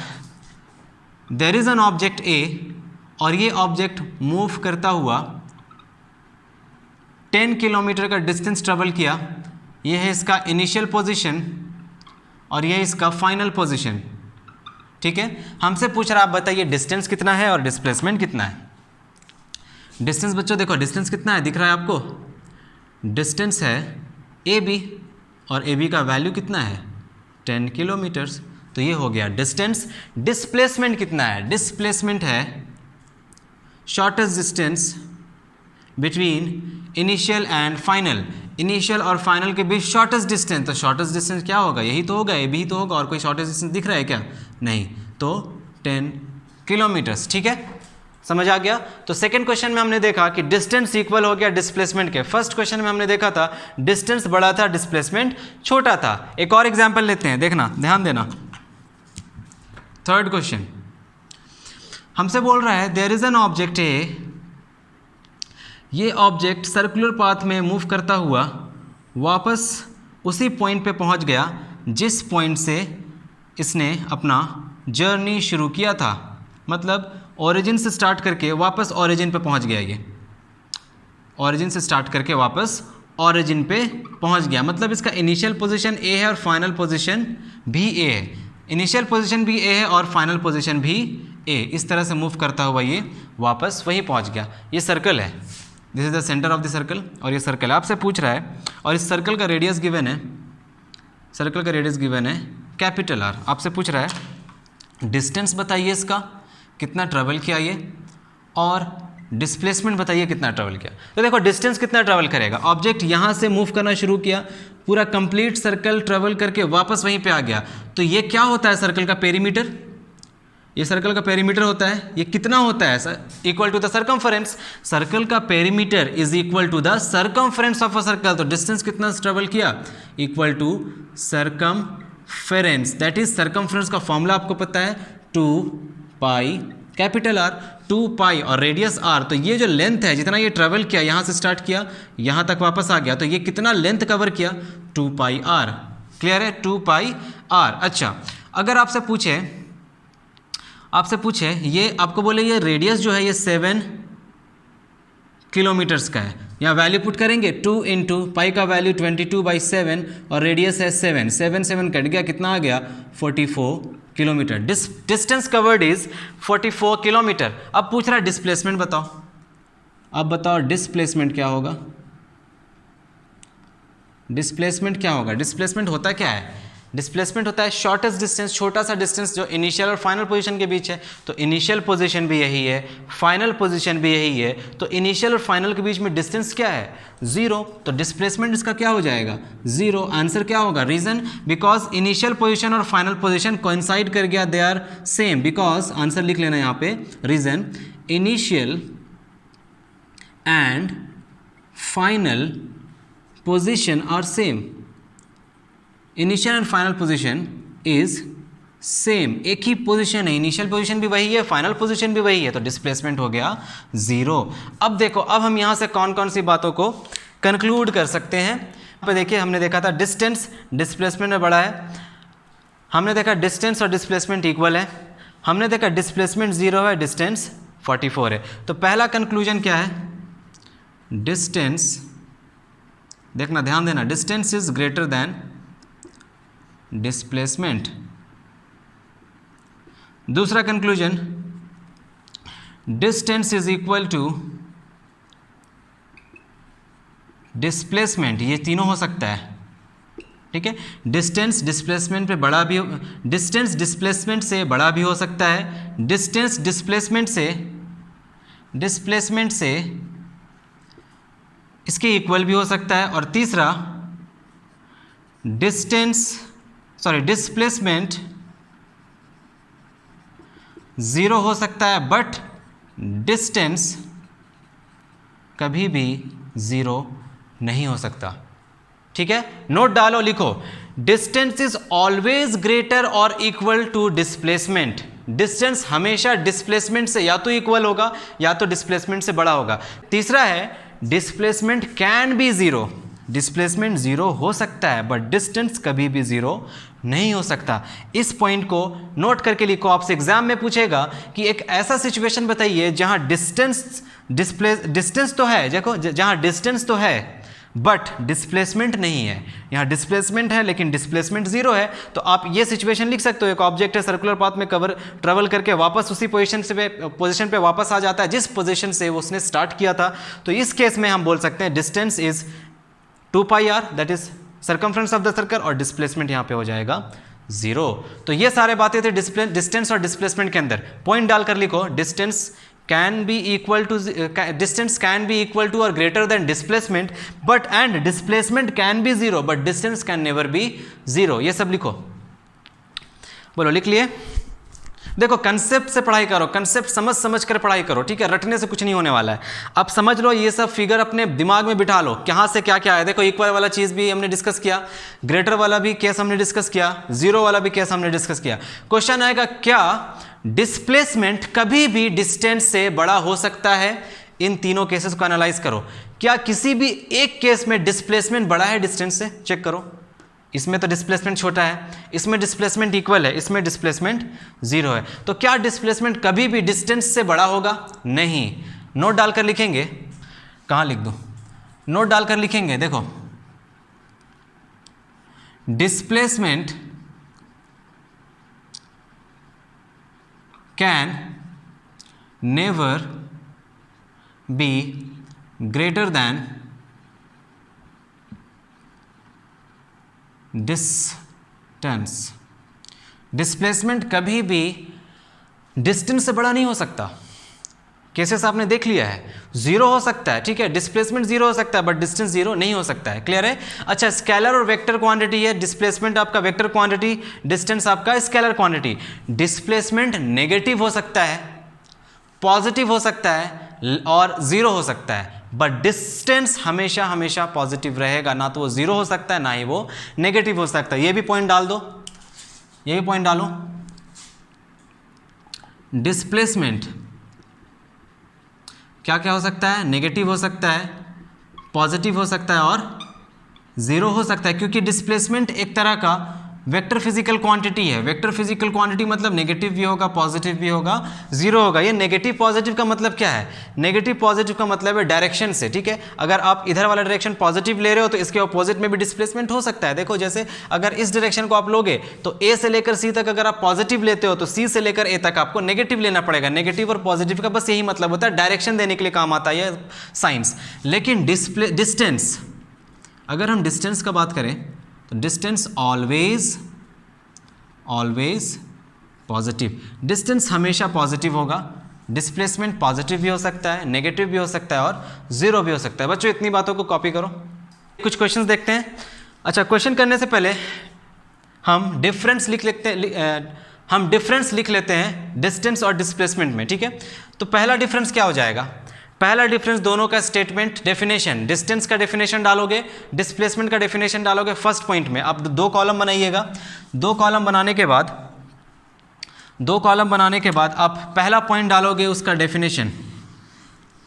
there is an object A और ये ऑब्जेक्ट मूव करता हुआ 10 किलोमीटर का डिस्टेंस ट्रेवल किया। ये है इसका इनिशियल पोजीशन और ये इसका फाइनल पोजीशन, ठीक है। हमसे पूछ रहा, आप बताइए डिस्टेंस कितना है और डिस्प्लेसमेंट कितना है। डिस्टेंस बच्चों देखो, डिस्टेंस कितना है दिख रहा है आपको, डिस्टेंस है ए बी और ए बी का वैल्यू कितना है 10 किलोमीटर्स। तो ये हो गया डिस्टेंस। डिस्प्लेसमेंट कितना है, डिस्प्लेसमेंट है shortest distance between initial and final. Initial और फाइनल के बीच शॉर्टेस्ट डिस्टेंस, तो शॉर्टेस्ट डिस्टेंस क्या होगा, यही तो होगा, ये भी तो होगा। और कोई शॉर्टेस्ट डिस्टेंस दिख रहा है क्या, नहीं, तो 10 किलोमीटर्स, ठीक है। समझ आ गया। तो सेकंड क्वेश्चन में हमने देखा कि डिस्टेंस इक्वल हो गया डिस्प्लेसमेंट के। फर्स्ट क्वेश्चन में हमने देखा था डिस्टेंस बड़ा था, डिस्प्लेसमेंट छोटा था। एक और एग्जांपल लेते हैं, देखना, ध्यान देना। थर्ड क्वेश्चन हमसे बोल रहा है there is an object A, ये ऑब्जेक्ट सर्कुलर पाथ में मूव करता हुआ वापस उसी पॉइंट पे पहुंच गया जिस पॉइंट से इसने अपना जर्नी शुरू किया था। मतलब ओरिजिन से स्टार्ट करके वापस ओरिजिन पे पहुंच गया। ये ओरिजिन से स्टार्ट करके वापस ओरिजिन पे पहुंच गया, मतलब इसका इनिशियल पोजीशन ए है और फाइनल पोजीशन भी ए है। इनिशियल पोजीशन भी ए है और फाइनल पोजीशन भी ए। इस तरह से मूव करता हुआ ये वापस वहीं पहुंच गया। ये सर्कल है, this is the centre of the circle, और ये सर्कल आपसे पूछ रहा है और इस सर्कल का रेडियस गिवन है, सर्कल का रेडियस गिवन है कैपिटल आर। आपसे पूछ रहा है डिस्टेंस बताइए इसका कितना ट्रैवल किया ये, और डिस्प्लेसमेंट बताइए कितना ट्रैवल किया। तो देखो डिस्टेंस कितना ट्रैवल करेगा, ऑब्जेक्ट यहाँ से मूव करना शुरू किया, पूरा कंप्लीट सर्कल ट्रैवल करके वापस वहीं पे आ गया। तो ये क्या होता है सर्कल का पेरीमीटर, ये सर्कल का पेरीमीटर होता है। ये कितना होता है sir, equal to the circumference. Circle का perimeter is equal to the circumference of a circle. तो डिस्टेंस कितना ट्रैवल किया, equal to circumference, that is circumference का फॉर्मूला आपको पता है 2 पाई कैपिटल आर, 2 पाई और रेडियस आर। तो ये जो लेंथ है, जितना ये ट्रेवल किया, यहाँ से स्टार्ट किया यहाँ तक वापस आ गया, तो ये कितना लेंथ कवर किया 2 पाई आर। क्लियर है, 2 पाई आर। अच्छा, अगर आपसे पूछे ये आपको बोले ये रेडियस जो है ये 7 किलोमीटर्स का है, यहाँ वैल्यू पुट करेंगे 2 इंटू पाई का वैल्यू 22/7 और रेडियस है 7 कट गया, कितना आ गया 44 kilometre. Distance covered is 44 kilometre. अब पूछ रहा है डिस्प्लेसमेंट बताओ, अब बताओ डिस्प्लेसमेंट क्या होगा, डिस्प्लेसमेंट क्या होगा। डिस्प्लेसमेंट होता क्या है, डिस्प्लेसमेंट होता है शॉर्टेस्ट डिस्टेंस, छोटा सा डिस्टेंस जो इनिशियल और फाइनल पोजीशन के बीच है। तो इनिशियल पोजीशन भी यही है, फाइनल पोजीशन भी यही है, तो इनिशियल और फाइनल के बीच में डिस्टेंस क्या है 0। तो डिस्प्लेसमेंट इसका क्या हो जाएगा 0। आंसर क्या होगा, रीजन बिकॉज इनिशियल पोजीशन और फाइनल पोजीशन कोइंसाइड कर गया, they are same. Because answer लिख लेना यहाँ पे, reason initial and final position are same, initial and final position is same, एक ही पोजीशन है, इनिशियल पोजीशन भी वही है, फाइनल पोजीशन भी वही है, तो डिस्प्लेसमेंट हो गया 0। अब देखो, अब हम यहाँ से कौन कौन सी बातों को कंक्लूड कर सकते हैं। यहाँ पे देखिए, हमने देखा था डिस्टेंस डिस्प्लेसमेंट में बड़ा है, हमने देखा डिस्टेंस और डिस्प्लेसमेंट इक्वल है, हमने देखा डिस्प्लेसमेंट 0 है, डिस्टेंस 44 है। तो पहला कंक्लूजन क्या है, डिस्टेंस, देखना ध्यान देना, distance is greater than displacement. दूसरा conclusion, distance is equal to displacement. ये तीनों हो सकता है, ठीक है। डिस्टेंस डिस्प्लेसमेंट पे बड़ा भी, डिस्टेंस डिस्प्लेसमेंट से बड़ा भी हो सकता है, डिस्टेंस डिस्प्लेसमेंट से इसके इक्वल भी हो सकता है, और तीसरा डिस्प्लेसमेंट ज़ीरो हो सकता है बट डिस्टेंस कभी भी ज़ीरो नहीं हो सकता, ठीक है। नोट डालो, लिखो, डिस्टेंस इज ऑलवेज ग्रेटर और इक्वल टू डिस्प्लेसमेंट। डिस्टेंस हमेशा डिस्प्लेसमेंट से या तो इक्वल होगा या तो डिस्प्लेसमेंट से बड़ा होगा। तीसरा है, displacement can be zero, displacement zero हो सकता है बट डिस्टेंस कभी भी ज़ीरो नहीं हो सकता। इस पॉइंट को नोट करके लिखो, आपसे एग्जाम में पूछेगा कि एक ऐसा सिचुएशन बताइए जहां डिस्टेंस तो है, देखो जहां डिस्टेंस तो है बट डिस्प्लेसमेंट नहीं है। यहाँ डिस्प्लेसमेंट है लेकिन डिस्प्लेसमेंट जीरो है, तो आप ये सिचुएशन लिख सकते हो, एक ऑब्जेक्ट है सर्कुलर पाथ में ट्रेवल करके वापस उसी पोजीशन पे वापस आ जाता है जिस पोजीशन से वो उसने स्टार्ट किया था। तो इस केस में हम बोल सकते हैं distance is 2πr, that is circumference of the circle, और डिस्प्लेसमेंट यहाँ पे हो जाएगा जीरो। तो ये सारे बातें थे डिस्टेंस और डिस्प्लेसमेंट के अंदर। पॉइंट डालकर लिखो, distance can be equal to distance can be equal to or greater than displacement but and displacement can be zero but distance can never be zero। ये सब लिखो, बोलो लिख लिए। देखो कंसेप्ट से पढ़ाई करो, कंसेप्ट समझ कर पढ़ाई करो, ठीक है, रटने से कुछ नहीं होने वाला है। अब समझ लो, ये सब फिगर अपने दिमाग में बिठा लो, कहाँ से क्या क्या है। देखो इक्वल वाला चीज़ भी हमने डिस्कस किया, ग्रेटर वाला भी केस हमने डिस्कस किया, जीरो वाला भी केस हमने डिस्कस किया। क्वेश्चन आएगा, क्या डिस्प्लेसमेंट कभी भी डिस्टेंस से बड़ा हो सकता है? इन तीनों केसेस को एनालाइज करो, क्या किसी भी एक केस में डिस्प्लेसमेंट बड़ा है डिस्टेंस से? चेक करो, इसमें तो डिस्प्लेसमेंट छोटा है, इसमें डिस्प्लेसमेंट इक्वल है, इसमें डिस्प्लेसमेंट जीरो है। तो क्या डिस्प्लेसमेंट कभी भी डिस्टेंस से बड़ा होगा? नहीं। नोट डालकर लिखेंगे, कहाँ लिख दूं, नोट डालकर लिखेंगे, देखो displacement can never be greater than distance. Displacement कभी भी डिस्टेंस से बड़ा नहीं हो सकता। केसेस आपने देख लिया है, जीरो हो सकता है, ठीक है, डिस्प्लेसमेंट जीरो हो सकता है बट डिस्टेंस जीरो नहीं हो सकता है। क्लियर है? अच्छा, स्केलर और वेक्टर क्वांटिटी है, डिस्प्लेसमेंट आपका वेक्टर क्वांटिटी, डिस्टेंस आपका स्केलर क्वांटिटी। डिस्प्लेसमेंट नेगेटिव हो सकता है, पॉजिटिव हो सकता है और जीरो हो सकता है, बट डिस्टेंस हमेशा हमेशा पॉजिटिव रहेगा, ना तो वो जीरो हो सकता है ना ही वो नेगेटिव हो सकता है। ये भी पॉइंट डाल दो, ये भी पॉइंट डालो। डिस्प्लेसमेंट क्या क्या हो सकता है? नेगेटिव हो सकता है, पॉजिटिव हो सकता है और जीरो हो सकता है, क्योंकि डिस्प्लेसमेंट एक तरह का वेक्टर फिजिकल क्वांटिटी है। वेक्टर फिजिकल क्वांटिटी मतलब नेगेटिव भी होगा, पॉजिटिव भी होगा, जीरो होगा। ये नेगेटिव पॉजिटिव का मतलब क्या है? नेगेटिव पॉजिटिव का मतलब है डायरेक्शन से, ठीक है। अगर आप इधर वाला डायरेक्शन पॉजिटिव ले रहे हो तो इसके अपोजिट में भी डिस्प्लेसमेंट हो सकता है। देखो जैसे अगर इस डायरेक्शन को आप लोगे तो ए से लेकर सी तक अगर आप पॉजिटिव लेते हो तो सी से लेकर ए तक आपको नेगेटिव लेना पड़ेगा। नेगेटिव और पॉजिटिव का बस यही मतलब होता है, डायरेक्शन देने के लिए काम आता है ये साइंस। लेकिन डिस्टेंस, अगर हम डिस्टेंस का बात करें तो डिस्टेंस ऑलवेज पॉजिटिव। डिस्टेंस हमेशा पॉजिटिव होगा, डिस्प्लेसमेंट पॉजिटिव भी हो सकता है, नेगेटिव भी हो सकता है और जीरो भी हो सकता है। बच्चों इतनी बातों को कॉपी करो। कुछ क्वेश्चंस देखते हैं। अच्छा, क्वेश्चन करने से पहले हम डिफरेंस लिख लेते हैं डिस्टेंस और डिस्प्लेसमेंट में, ठीक है। तो पहला डिफरेंस क्या हो जाएगा? पहला डिफरेंस दोनों का स्टेटमेंट डेफिनेशन, डिस्टेंस का डेफिनेशन डालोगे, डिस्प्लेसमेंट का डेफिनेशन डालोगे फर्स्ट पॉइंट में। आप दो कॉलम बनाइएगा, दो कॉलम बनाने के बाद आप पहला पॉइंट डालोगे उसका डेफिनेशन,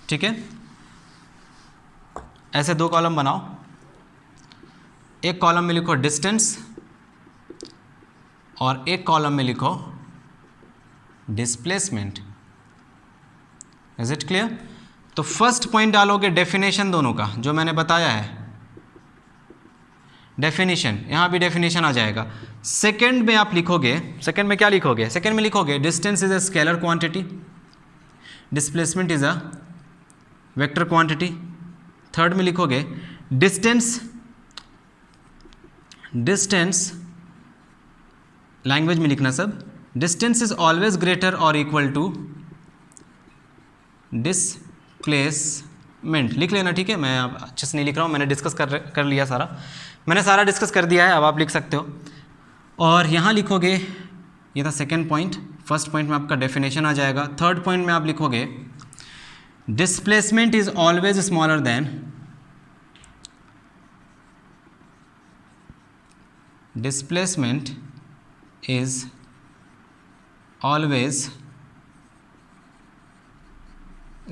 ठीक है। ऐसे दो कॉलम बनाओ, एक कॉलम में लिखो डिस्टेंस और एक कॉलम में लिखो डिस्प्लेसमेंट। Is it clear? तो फर्स्ट पॉइंट डालोगे डेफिनेशन दोनों का जो मैंने बताया है, डेफिनेशन, यहाँ भी डेफिनेशन आ जाएगा। सेकंड में आप लिखोगे, सेकंड में क्या लिखोगे? सेकंड में लिखोगे distance is a scalar quantity, displacement is a vector quantity. Third में लिखोगे डिस्टेंस, डिस्टेंस लैंग्वेज में लिखना सब, डिस्टेंस इज ऑलवेज ग्रेटर और इक्वल टू डिस्प्लेसमेंट। लिख लेना, ठीक है? मैं अब अच्छे से नहीं लिख रहा हूँ, मैंने डिस्कस कर लिया सारा, मैंने सारा डिस्कस कर दिया है, अब आप लिख सकते हो। और यहाँ लिखोगे, ये था सेकेंड पॉइंट। फर्स्ट पॉइंट में आपका डेफिनेशन आ जाएगा। थर्ड पॉइंट में आप लिखोगे displacement is always smaller than, displacement is always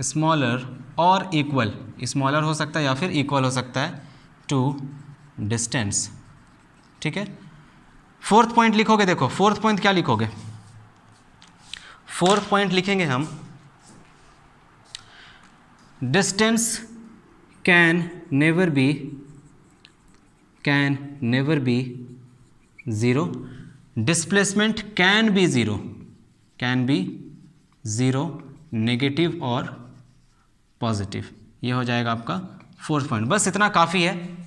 smaller और इक्वल, स्मॉलर हो सकता है या फिर इक्वल हो सकता है टू डिस्टेंस, ठीक है? फोर्थ पॉइंट लिखोगे, देखो फोर्थ पॉइंट क्या लिखोगे? फोर्थ पॉइंट लिखेंगे हम distance can never be zero, displacement can be zero, negative और पॉजिटिव। ये हो जाएगा आपका फोर्थ पॉइंट। बस इतना काफ़ी है,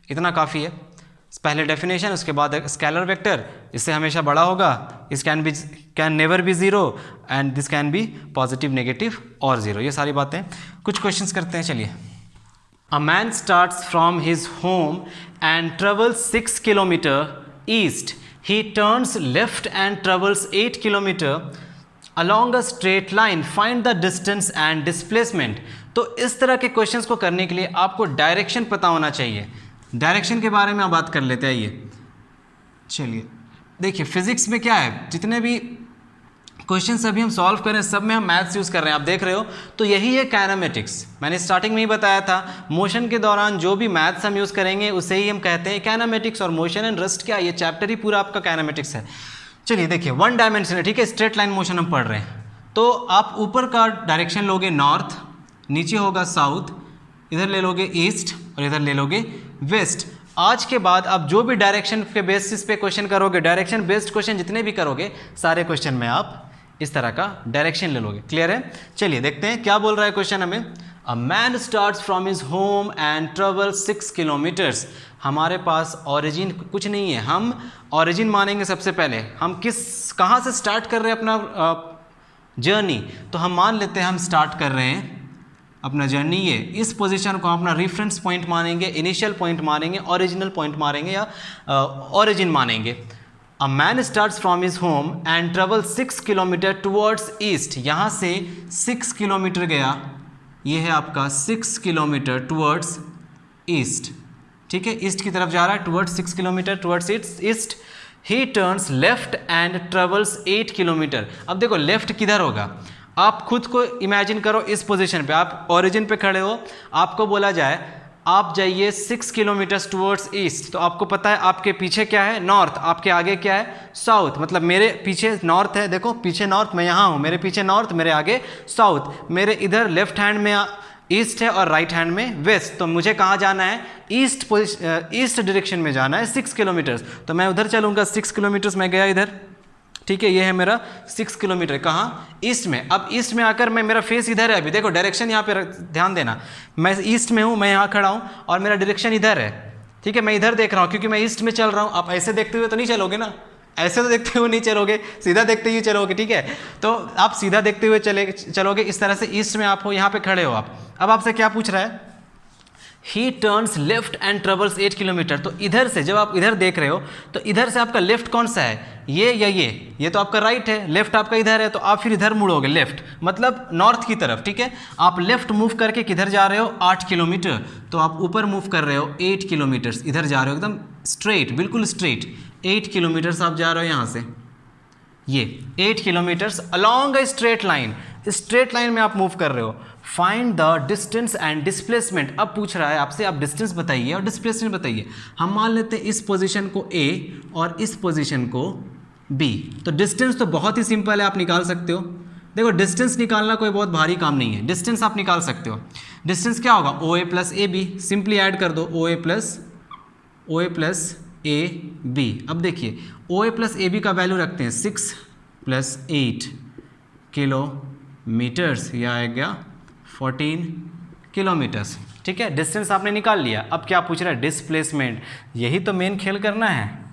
इतना काफ़ी है। पहले डेफिनेशन, उसके बाद स्केलर वेक्टर, इससे हमेशा बड़ा होगा, इस can never be zero and this can be positive, negative और ज़ीरो। ये सारी बातें, कुछ क्वेश्चंस करते हैं, चलिए। A man starts from his home and travels 6 kilometre east, he turns left and travels 8 kilometre along a straight line, find the distance and displacement। तो इस तरह के क्वेश्चंस को करने के लिए आपको डायरेक्शन पता होना चाहिए। डायरेक्शन के बारे में आप बात कर लेते हैं, आइए चलिए। देखिए फिजिक्स में क्या है, जितने भी क्वेश्चन अभी हम सॉल्व कर रहे हैं सब में हम मैथ्स यूज़ कर रहे हैं, आप देख रहे हो। तो यही है काइनेमेटिक्स। मैंने स्टार्टिंग में ही बताया था, मोशन के दौरान जो भी मैथ्स हम यूज़ करेंगे उसे ही हम कहते हैं काइनेमेटिक्स। और मोशन एंड रेस्ट क्या, ये चैप्टर ही पूरा आपका काइनेमेटिक्स है। चलिए देखिए, वन डायमेंशन है, ठीक है? स्ट्रेट लाइन मोशन हम पढ़ रहे हैं। तो आप ऊपर का डायरेक्शन लोगे नॉर्थ, नीचे होगा साउथ, इधर ले लोगे ईस्ट और इधर ले लोगे वेस्ट। आज के बाद आप जो भी डायरेक्शन के बेसिस पे क्वेश्चन करोगे, डायरेक्शन बेस्ड क्वेश्चन जितने भी करोगे, सारे क्वेश्चन में आप इस तरह का डायरेक्शन ले लोगे। क्लियर है? चलिए देखते हैं क्या बोल रहा है क्वेश्चन हमें। A man starts from his home and travel 6 kilometres. हमारे पास ऑरिजिन कुछ नहीं है, हम ऑरिजिन मानेंगे सबसे पहले। हम कहाँ से स्टार्ट कर रहे हैं अपना जर्नी? तो हम मान लेते हैं हम स्टार्ट कर रहे हैं अपना जर्नी, ये इस पोजीशन को हम अपना रेफरेंस पॉइंट मानेंगे, इनिशियल पॉइंट मानेंगे, ओरिजिनल पॉइंट मानेंगे या ओरिजिन मानेंगे। A man starts from his home and travel 6 kilometre towards east. यहाँ से 6 किलोमीटर गया, ये है आपका 6 किलोमीटर टुवर्ड्स ईस्ट, ठीक है? ईस्ट की तरफ जा रहा है, towards 6 kilometre towards east. He turns left and travels 8 kilometre. अब देखो लेफ्ट किधर होगा, आप खुद को इमेजिन करो इस पोजीशन पे, आप ओरिजिन पे खड़े हो, आपको बोला जाए आप जाइए 6 किलोमीटर्स टुवर्ड्स ईस्ट, तो आपको पता है आपके पीछे क्या है, नॉर्थ, आपके आगे क्या है, साउथ। मतलब मेरे पीछे नॉर्थ है, देखो पीछे नॉर्थ, मैं यहाँ हूँ, मेरे पीछे नॉर्थ, मेरे आगे साउथ, मेरे इधर लेफ्ट हैंड में ईस्ट है और राइट हैंड में वेस्ट। तो मुझे कहाँ जाना है, ईस्ट डायरेक्शन में जाना है 6 किलोमीटर्स। तो मैं उधर चलूँगा 6 किलोमीटर्स, मैं गया इधर, ठीक है? ये है मेरा 6 किलोमीटर, कहाँ, ईस्ट में। अब ईस्ट में आकर मैं, मेरा फेस इधर है, अभी देखो डायरेक्शन यहाँ पे ध्यान देना, मैं ईस्ट में हूँ, मैं यहाँ खड़ा हूँ और मेरा डायरेक्शन इधर है, ठीक है? मैं इधर देख रहा हूँ क्योंकि मैं ईस्ट में चल रहा हूँ। आप ऐसे देखते हुए तो नहीं चलोगे ना, ऐसे तो देखते हुए नहीं चलोगे, सीधा देखते हुए चलोगे, ठीक है? तो आप सीधा देखते हुए चलोगे, इस तरह से ईस्ट में आप हो, यहाँ पे खड़े हो आप। अब आपसे क्या पूछ रहा है, ही turns left and travels 8 kilometre. तो इधर से जब आप इधर देख रहे हो तो इधर से आपका लेफ्ट कौन सा है, ये या ये तो आपका राइट है, लेफ्ट आपका इधर है, तो आप फिर इधर मुड़ोगे लेफ्ट, मतलब नॉर्थ की तरफ, ठीक है? आप लेफ्ट मूव करके किधर जा रहे हो, 8 किलोमीटर। तो आप ऊपर मूव कर रहे हो 8 किलोमीटर्स, इधर जा रहे हो एकदम स्ट्रेट, बिल्कुल स्ट्रेट 8 किलोमीटर्स आप जा रहे हो यहाँ से, ये 8 kilometres along a straight line, straight line में आप मूव कर रहे हो। Find the distance and displacement. अब पूछ रहा है आपसे, आप डिस्टेंस बताइए और डिस्प्लेसमेंट बताइए। हम मान लेते हैं इस पोजीशन को A और इस पोजीशन को B। तो डिस्टेंस तो बहुत ही सिंपल है, आप निकाल सकते हो। देखो डिस्टेंस निकालना कोई बहुत भारी काम नहीं है, डिस्टेंस आप निकाल सकते हो। डिस्टेंस क्या होगा, O A plus A B, simply add कर दो O A plus A B. अब देखिए O A plus A B का वैल्यू रखते हैं 6 + 8 किलोमीटर्स, यह आएगा 14 किलोमीटर्स। ठीक है, डिस्टेंस आपने निकाल लिया। अब क्या पूछ रहा है, डिस्प्लेसमेंट। यही तो मेन खेल करना है,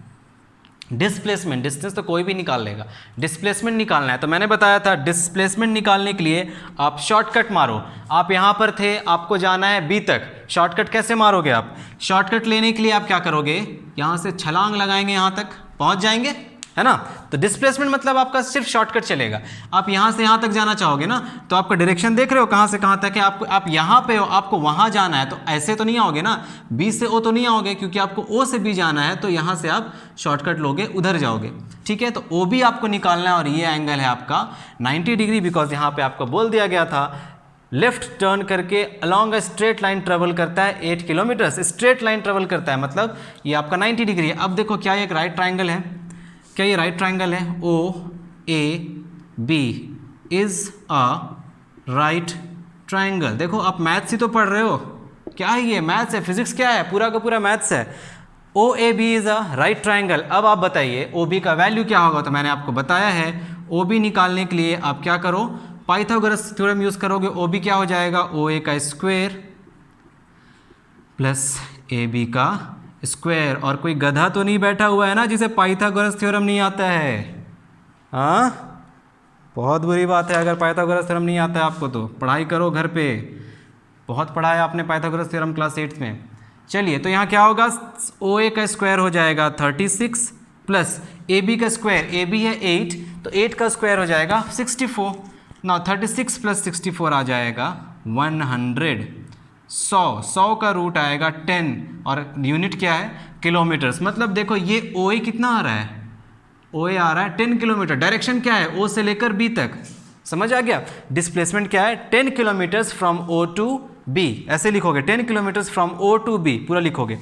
डिस्प्लेसमेंट। डिस्टेंस तो कोई भी निकाल लेगा, डिस्प्लेसमेंट निकालना है। तो मैंने बताया था डिस्प्लेसमेंट निकालने के लिए आप शॉर्टकट मारो। आप यहाँ पर थे, आपको जाना है बी तक, शॉर्टकट कैसे मारोगे आप? शॉर्टकट लेने के लिए आप क्या करोगे, यहाँ से छलांग लगाएंगे, यहाँ तक पहुँच जाएंगे, है ना। तो डिस्प्लेसमेंट मतलब आपका सिर्फ शॉर्टकट चलेगा। आप यहाँ से यहाँ तक जाना चाहोगे ना, तो आपका डायरेक्शन देख रहे हो कहाँ से कहाँ तक है, आप यहाँ पे हो, आपको वहाँ जाना है, तो ऐसे तो नहीं आओगे ना, बी से ओ तो नहीं आओगे, क्योंकि आपको ओ से बी जाना है, तो यहाँ से आप शॉर्टकट लोगे, उधर जाओगे। ठीक है, तो ओ बी आपको निकालना है, और ये एंगल है आपका 90 डिग्री, बिकॉज यहाँ पे आपको बोल दिया गया था लेफ्ट टर्न करके along a straight line travel करता है 8 किलोमीटर्स, स्ट्रेट लाइन ट्रेवल करता है, मतलब ये आपका 90 डिग्री है। अब देखो क्या ये एक राइट ट्राइंगल है, क्या ये राइट ट्राइंगल है, O A B is a right triangle. देखो आप मैथ्स ही तो पढ़ रहे हो, क्या है ये, मैथ्स है, फिजिक्स क्या है, पूरा का पूरा मैथ्स है। O A B is a right triangle. अब आप बताइए ओ बी का वैल्यू क्या होगा, तो मैंने आपको बताया है ओ बी निकालने के लिए आप क्या करो, पाइथागोरस थ्योरम यूज करोगे। ओ बी क्या हो जाएगा, ओ ए का स्क्वायर प्लस ए बी का स्क्वायर। और कोई गधा तो नहीं बैठा हुआ है ना जिसे पाइथागोरस थ्योरम नहीं आता है? हाँ, बहुत बुरी बात है अगर पाइथागोरस थ्योरम नहीं आता है आपको, तो पढ़ाई करो घर पे, बहुत पढ़ा है आपने पाइथागोरस थ्योरम क्लास 8 में। चलिए, तो यहाँ क्या होगा, ओ ए का स्क्वायर हो जाएगा 36 प्लस ए बी का स्क्वायर, ए बी है 8, तो 8 का स्क्वायर हो जाएगा 64 ना, 36 + 64 आ जाएगा 100। 100 का रूट आएगा 10, और यूनिट क्या है, किलोमीटर्स। मतलब देखो ये ओ ए कितना आ रहा है, ओ ए आ रहा है 10 किलोमीटर। डायरेक्शन क्या है, ओ से लेकर बी तक, समझ आ गया। डिस्प्लेसमेंट क्या है, 10 kilometres from O to B, ऐसे लिखोगे 10 kilometres from O to B, पूरा लिखोगे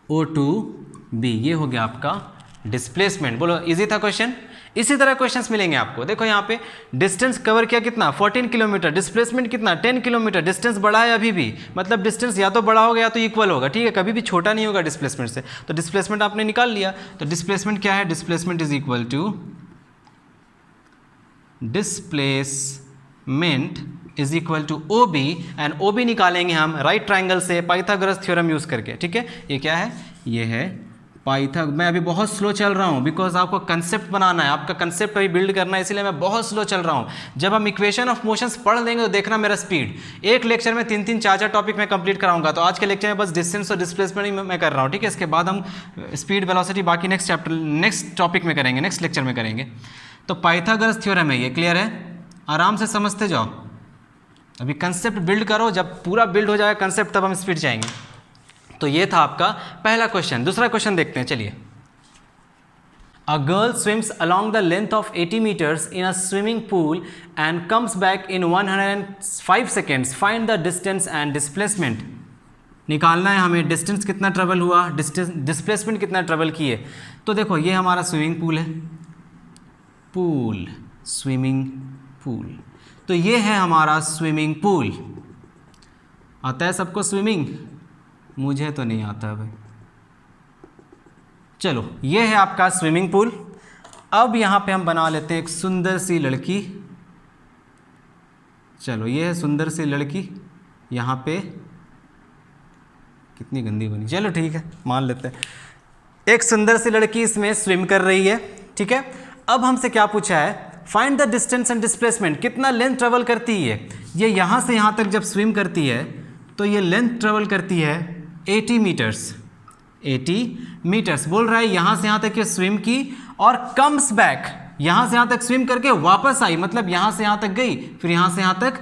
ओ टू बी, ये हो गया आपका डिस्प्लेसमेंट। बोलो इजी था क्वेश्चन। इसी तरह क्वेश्चंस मिलेंगे आपको। देखो यहाँ पे डिस्टेंस कवर किया कितना, 14 किलोमीटर, डिस्प्लेसमेंट कितना, 10 किलोमीटर। डिस्टेंस बड़ा है अभी भी, मतलब डिस्टेंस या तो बड़ा होगा या तो इक्वल होगा, ठीक है, कभी भी छोटा नहीं होगा डिस्प्लेसमेंट से। तो डिस्प्लेसमेंट आपने निकाल लिया, तो डिस्प्लेसमेंट क्या है, displacement is equal to displacement is equal to O B, and O B निकालेंगे हम राइट ट्राइंगल से पाइथागोरस थ्योरम यूज करके। ठीक है, ये क्या है, ये है मैं अभी बहुत स्लो चल रहा हूँ, बिकॉज आपको कंसेप्ट बनाना है, आपका कंसेप्ट अभी बिल्ड करना है, इसलिए मैं बहुत स्लो चल रहा हूँ। जब हम इक्वेशन ऑफ मोशंस पढ़ लेंगे तो देखना मेरा स्पीड, एक लेक्चर में 3-3, 4-4 टॉपिक मैं कंप्लीट कराऊंगा। तो आज के लेक्चर में बस डिस्टेंस और डिस्प्लेसमेंट ही मैं कर रहा हूँ, ठीक है। इसके बाद हम स्पीड, वेलोसिटी बाकी नेक्स्ट टॉपिक में करेंगे, नेक्स्ट लेक्चर में करेंगे। तो पाइथागोरस थ्योरम है ये, क्लियर है, आराम से समझते जाओ। अभी कंसेप्ट बिल्ड करो, जब पूरा बिल्ड हो जाएगा कंसेप्ट तब हम स्पीड जाएंगे। तो ये था आपका पहला क्वेश्चन। दूसरा क्वेश्चन देखते हैं, चलिए। A girl swims along the length of 80 meters in a swimming pool and comes back in 105 seconds. Find the distance and displacement. निकालना है हमें, डिस्टेंस कितना ट्रेवल हुआ, डिस्प्लेसमेंट कितना ट्रेवल किए। तो देखो ये हमारा स्विमिंग पूल है, पूल, स्विमिंग पूल। तो ये है हमारा स्विमिंग पूल। आता है सबको स्विमिंग? मुझे तो नहीं आता भाई। चलो, ये है आपका स्विमिंग पूल। अब यहाँ पे हम बना लेते हैं एक सुंदर सी लड़की। चलो, ये है सुंदर सी लड़की। यहाँ पे कितनी गंदी बनी, चलो ठीक है, मान लेते हैं। एक सुंदर सी लड़की इसमें स्विम कर रही है, ठीक है। अब हमसे क्या पूछा है, find the distance and displacement, कितना लेंथ ट्रेवल करती है ये। यहाँ से यहाँ तक जब स्विम करती है तो ये लेंथ ट्रेवल करती है 80 मीटर्स। 80 मीटर्स बोल रहा है, यहाँ से यहाँ तक ये स्विम की और कम्स बैक, यहाँ से यहाँ तक स्विम करके वापस आई, मतलब यहाँ से यहाँ तक गई, फिर यहाँ से यहाँ तक,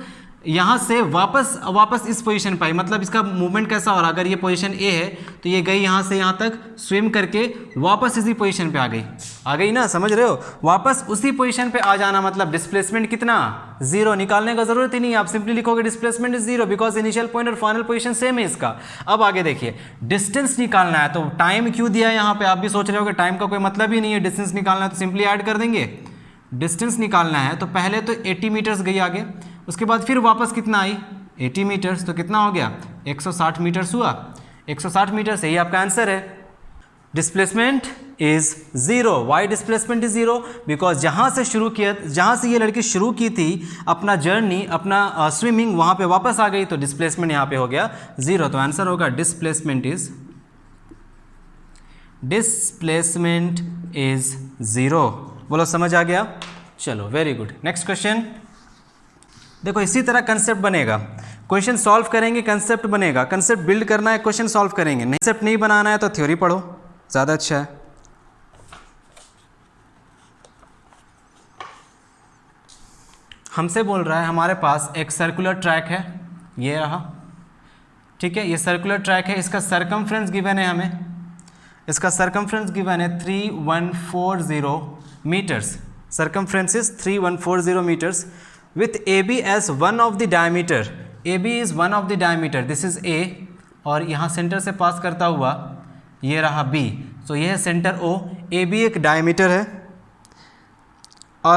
यहाँ से वापस इस पोजीशन पर आई। मतलब इसका मूवमेंट कैसा हो रहा, अगर ये पोजीशन ए है तो ये गई यहाँ से यहाँ तक स्विम करके वापस इसी पोजीशन पे आ गई ना, समझ रहे हो, वापस उसी पोजीशन पे आ जाना। मतलब डिस्प्लेसमेंट कितना, 0। निकालने का जरूरत ही नहीं है, आप सिंपली लिखोगे displacement is 0 because initial point और फाइनल पोजीशन सेम है इसका। अब आगे देखिए, डिस्टेंस निकालना है, तो टाइम क्यों दिया है यहाँ पे, आप भी सोच रहे हो कि टाइम का कोई मतलब ही नहीं है, डिस्टेंस निकालना है तो सिंपली ऐड कर देंगे। डिस्टेंस निकालना है तो पहले तो 80 मीटर्स गई आगे, उसके बाद फिर वापस कितना आई 80 मीटर्स, तो कितना हो गया 160 मीटर्स हुआ। 160 मीटर्स, यही आपका आंसर है। Displacement is 0। Why displacement is 0? Because जहाँ से शुरू किया, जहाँ से ये लड़की शुरू की थी अपना जर्नी, अपना स्विमिंग, वहाँ पे वापस आ गई, तो डिस्प्लेसमेंट यहाँ पे हो गया 0। तो आंसर होगा डिस्प्लेसमेंट इज 0। बोलो समझ आ गया? चलो वेरी गुड। नेक्स्ट क्वेश्चन देखो, इसी तरह कंसेप्ट बनेगा, क्वेश्चन सॉल्व करेंगे, कंसेप्ट बनेगा, कंसेप्ट बिल्ड करना है, क्वेश्चन सॉल्व करेंगे। कंसेप्ट नहीं बनाना है तो थ्योरी पढ़ो, ज़्यादा अच्छा है। हमसे बोल रहा है हमारे पास एक सर्कुलर ट्रैक है, ये रहा, ठीक है, ये सर्कुलर ट्रैक है, इसका सरकमफ्रेंस गिवन है हमें, इसका सरकमफ्रेंस गिवन है 3140 metres, circumference is 3140 metres with AB as one of the diameter, AB is one of the diameter, this is A, और यहाँ सेंटर से पास करता हुआ ये रहा B, so ये है सेंटर O, AB एक डायमीटर है। A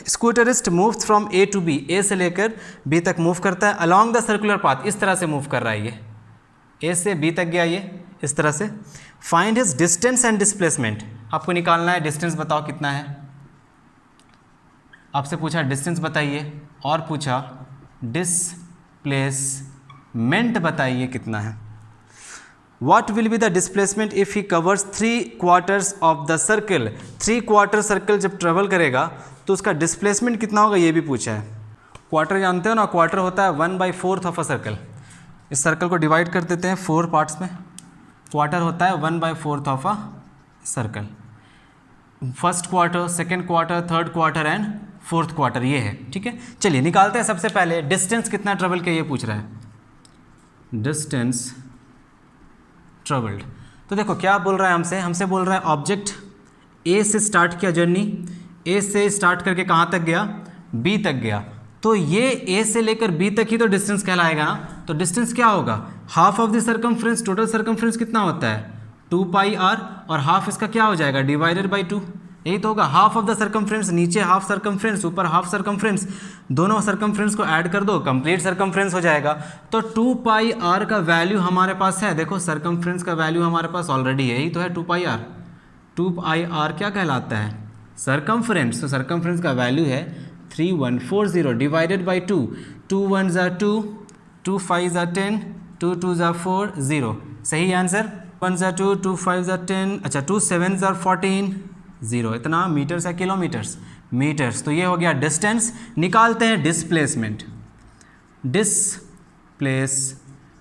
scooterist moves from A to B, A से लेकर B तक मूव करता है along the circular path, इस तरह से मूव कर रहा है, ये A से B तक गया, ये इस तरह से। Find his distance and displacement, आपको निकालना है डिस्टेंस, बताओ कितना है। आपसे पूछा डिस्टेंस बताइए और पूछा डिस्प्लेसमेंट बताइए कितना है। What will be the displacement if he covers 3/4 of the circle, 3/4 circle जब ट्रेवल करेगा तो उसका डिस्प्लेसमेंट कितना होगा, ये भी पूछा है। क्वार्टर जानते हो ना, क्वार्टर होता है 1/4 ऑफ अ सर्कल। इस सर्कल को डिवाइड कर देते हैं 4 पार्ट्स में, क्वार्टर होता है 1/4 of a circle. First quarter, second quarter, third quarter and fourth quarter, ये है, ठीक है। चलिए निकालते हैं। सबसे पहले डिस्टेंस कितना ट्रेवल किया ये पूछ रहा है, डिस्टेंस ट्रेवल्ड। तो देखो क्या बोल रहा है हमसे बोल रहा है ऑब्जेक्ट ए से स्टार्ट किया जर्नी, ए से स्टार्ट करके कहाँ तक गया, बी तक गया, तो ये ए से लेकर बी तक ही तो डिस्टेंस कहलाएगा ना। तो डिस्टेंस क्या होगा, half of the circumference, total circumference कितना होता है 2πr, और हाफ इसका क्या हो जाएगा डिवाइडेड बाई 2, यही तो होगा। हाफ ऑफ द सर्कमफ्रेंस, नीचे हाफ सर्कमफ्रेंस, ऊपर हाफ सर्कमफ्रेंस, दोनों सर्कमफ्रेंस को ऐड कर दो, कंप्लीट सर्कमफ्रेंस हो जाएगा। तो 2πr का वैल्यू हमारे पास है, देखो सर्कमफ्रेंस का वैल्यू हमारे पास ऑलरेडी है, यही तो है 2πr। 2πr क्या कहलाता है, सर्कमफ्रेंस। तो सर्कमफ्रेंस का वैल्यू है 3140 डिवाइडेड बाई 2, 2 1 ज़ा 2, 2 5 ज़ा 10, 2 2 ज़ा 4, 0, सही आंसर। 1 ज़ा 2, 2 5 ज़ा 10, अच्छा 2 7 ज़ा 14, 0, इतना मीटर्स है किलोमीटर्स, मीटर्स। तो ये हो गया डिस्टेंस। निकालते हैं डिस्प्लेसमेंट।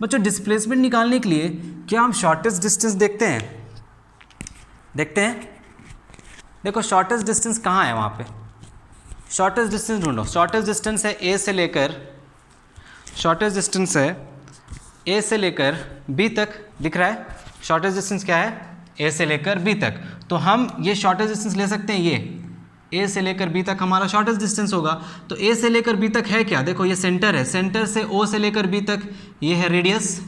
बच्चों डिस्प्लेसमेंट निकालने के लिए क्या हम शॉर्टेस्ट डिस्टेंस देखते हैं, देखो शॉर्टेस्ट डिस्टेंस कहाँ है, वहाँ पे शॉर्टेस्ट डिस्टेंस ढूंढो। शॉर्टेस्ट डिस्टेंस है ए से लेकर, शॉर्टेस्ट डिस्टेंस है ए से लेकर बी तक, दिख रहा है शॉर्टेस्ट डिस्टेंस क्या है, ए से लेकर बी तक। तो हम ये शॉर्टेस्ट डिस्टेंस ले सकते हैं, ये ए से लेकर बी तक हमारा शॉर्टेस्ट डिस्टेंस होगा। तो ए से लेकर बी तक है क्या, देखो ये सेंटर है, सेंटर से ओ से लेकर बी तक ये है रेडियस,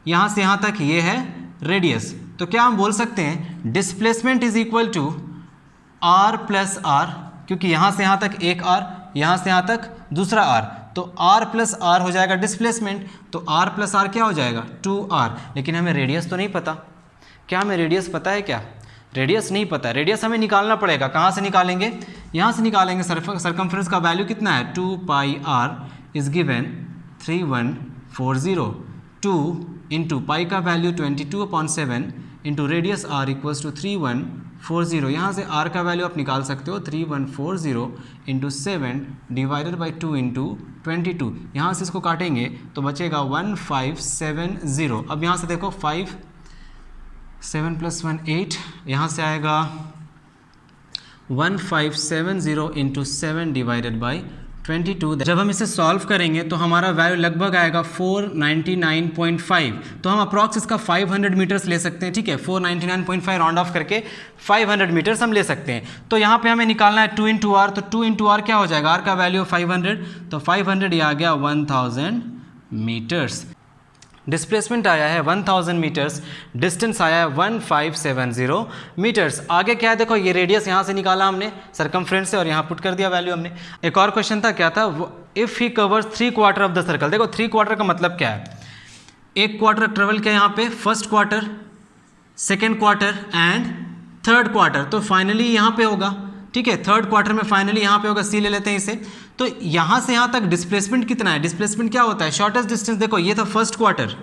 यहाँ से यहाँ तक ये है रेडियस। तो क्या हम बोल सकते हैं displacement is equal to r plus r, क्योंकि यहाँ से यहाँ तक एक आर, यहाँ से यहाँ तक दूसरा आर, तो आर प्लस आर हो जाएगा डिस्प्लेसमेंट। तो आर प्लस आर क्या हो जाएगा 2r, लेकिन हमें रेडियस तो नहीं पता। क्या हमें रेडियस पता है क्या, रेडियस नहीं पता। रेडियस हमें निकालना पड़ेगा, कहाँ से निकालेंगे, यहाँ से निकालेंगे। सर्कमफ्रेंस का वैल्यू कितना है 2πr is given 3140, 2 into pi का value 22/7 into radius r equals to 3140। यहाँ से r का वैल्यू आप निकाल सकते हो 3140 इंटू 7 डिवाइडेड बाई 2 इंटू 22। यहाँ से इसको काटेंगे तो बचेगा 1570। अब यहाँ से देखो 5 7 + 1 8, यहाँ से आएगा 1570 इंटू 7 डिवाइडेड बाई 22। जब हम इसे सॉल्व करेंगे तो हमारा वैल्यू लगभग आएगा 499.5। तो हम अप्रॉक्स इसका 500 मीटर्स ले सकते हैं, ठीक है। 499.5 राउंड ऑफ करके 500 मीटर्स हम ले सकते हैं। तो यहाँ पे हमें निकालना है 2 इंटू आर, तो 2 इंटू आर क्या हो जाएगा, आर का वैल्यू 500, तो 500 ये आ गया 1000 मीटर्स। डिस्प्लेसमेंट आया है 1000 मीटर्स, डिस्टेंस आया है 1570 मीटर्स। आगे क्या है देखो, ये रेडियस यहाँ से निकाला हमने सरकमफ्रेंस से और यहाँ पुट कर दिया वैल्यू हमने। एक और क्वेश्चन था, क्या था, if he covers 3/4 of the circle. देखो 3/4 का मतलब क्या है, एक क्वार्टर ट्रेवल किया यहाँ पे, first quarter, second quarter and third quarter, तो फाइनली यहाँ पे होगा, ठीक है, थर्ड क्वार्टर में फाइनली यहाँ पे होगा, सी ले लेते हैं इसे। तो यहाँ से यहाँ तक डिस्प्लेसमेंट कितना है, डिस्प्लेसमेंट क्या होता है, शॉर्टेस्ट डिस्टेंस। देखो ये था फर्स्ट क्वार्टर,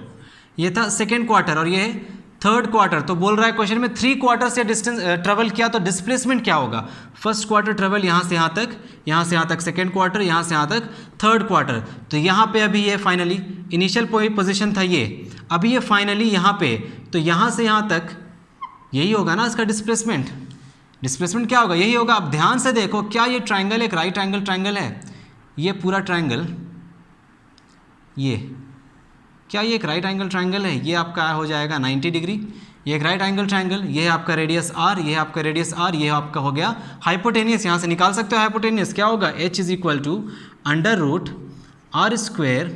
ये था सेकेंड क्वार्टर और ये है थर्ड क्वार्टर। तो बोल रहा है क्वेश्चन में 3 क्वार्टर से डिस्टेंस ट्रेवल किया तो डिस्प्लेसमेंट क्या होगा, फर्स्ट क्वार्टर ट्रेवल यहाँ से यहाँ तक, यहाँ से यहाँ तक सेकेंड क्वार्टर, यहाँ से यहाँ तक थर्ड क्वार्टर। तो यहाँ पे अभी ये फाइनली इनिशियल पोजीशन था ये, अभी ये फाइनली यहाँ पे, तो यहाँ से यहाँ तक यही होगा ना इसका डिस्प्लेसमेंट। डिस्प्लेसमेंट क्या होगा, यही होगा। अब ध्यान से देखो, क्या ये ट्राइंगल एक राइट एंगल ट्राइंगल है, ये पूरा ट्राइंगल, ये क्या ये एक राइट एंगल ट्राइंगल है, ये आपका हो जाएगा 90 डिग्री, ये एक राइट एंगल ट्राइंगल, ये है आपका रेडियस आर, ये है आपका रेडियस आर, ये आपका हो गया हाइपोटेनियस। यहाँ से निकाल सकते हो हाइपोटेनियस, क्या होगा, h is equal to √r²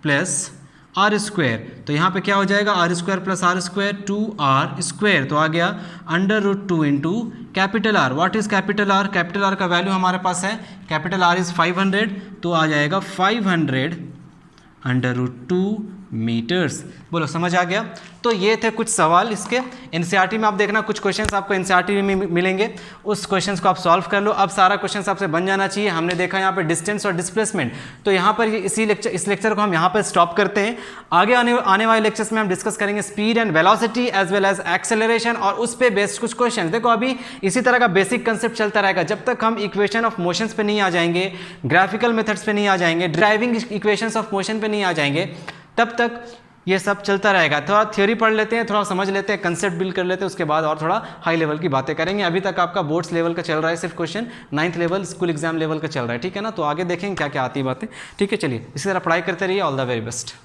plus r²। तो यहाँ पे क्या हो जाएगा, r² प्लस r², 2r², तो आ गया √2 into capital R। What is capital R, capital R का वैल्यू हमारे पास है, कैपिटल R इज़ 500, तो आ जाएगा 500 √2 मीटर्स। बोलो समझ आ गया। तो ये थे कुछ सवाल इसके। एनसीईआरटी में आप देखना कुछ क्वेश्चंस आपको एनसीईआरटी में मिलेंगे, उस क्वेश्चंस को आप सॉल्व कर लो। अब सारा क्वेश्चंस आपसे बन जाना चाहिए। हमने देखा यहाँ पे डिस्टेंस और डिस्प्लेसमेंट, तो यहाँ पर इस लेक्चर को हम यहाँ पर स्टॉप करते हैं। आगे आने वाले लेक्चर्स में हम डिस्कस करेंगे speed and velocity as well as acceleration, और उस पर बेस्ड कुछ क्वेश्चन। देखो अभी इसी तरह का बेसिक कंसेप्ट चलता रहेगा जब तक हम इक्वेशन ऑफ मोशंस पे नहीं आ जाएंगे, ग्राफिकल मेथड्स पे नहीं आ जाएंगे, ड्राइविंग इक्वेशंस ऑफ मोशन पे नहीं आ जाएंगे, तब तक ये सब चलता रहेगा। थोड़ा थ्योरी पढ़ लेते हैं, थोड़ा समझ लेते हैं, कंसेप्ट बिल्ड कर लेते हैं, उसके बाद और थोड़ा हाई लेवल की बातें करेंगे। अभी तक आपका बोर्ड्स लेवल का चल रहा है सिर्फ question, 9th level school exam level का चल रहा है, ठीक है ना। तो आगे देखेंगे क्या क्या आती है बातें, ठीक है। चलिए इसी तरह पढ़ाई करते रहिए। All the very best.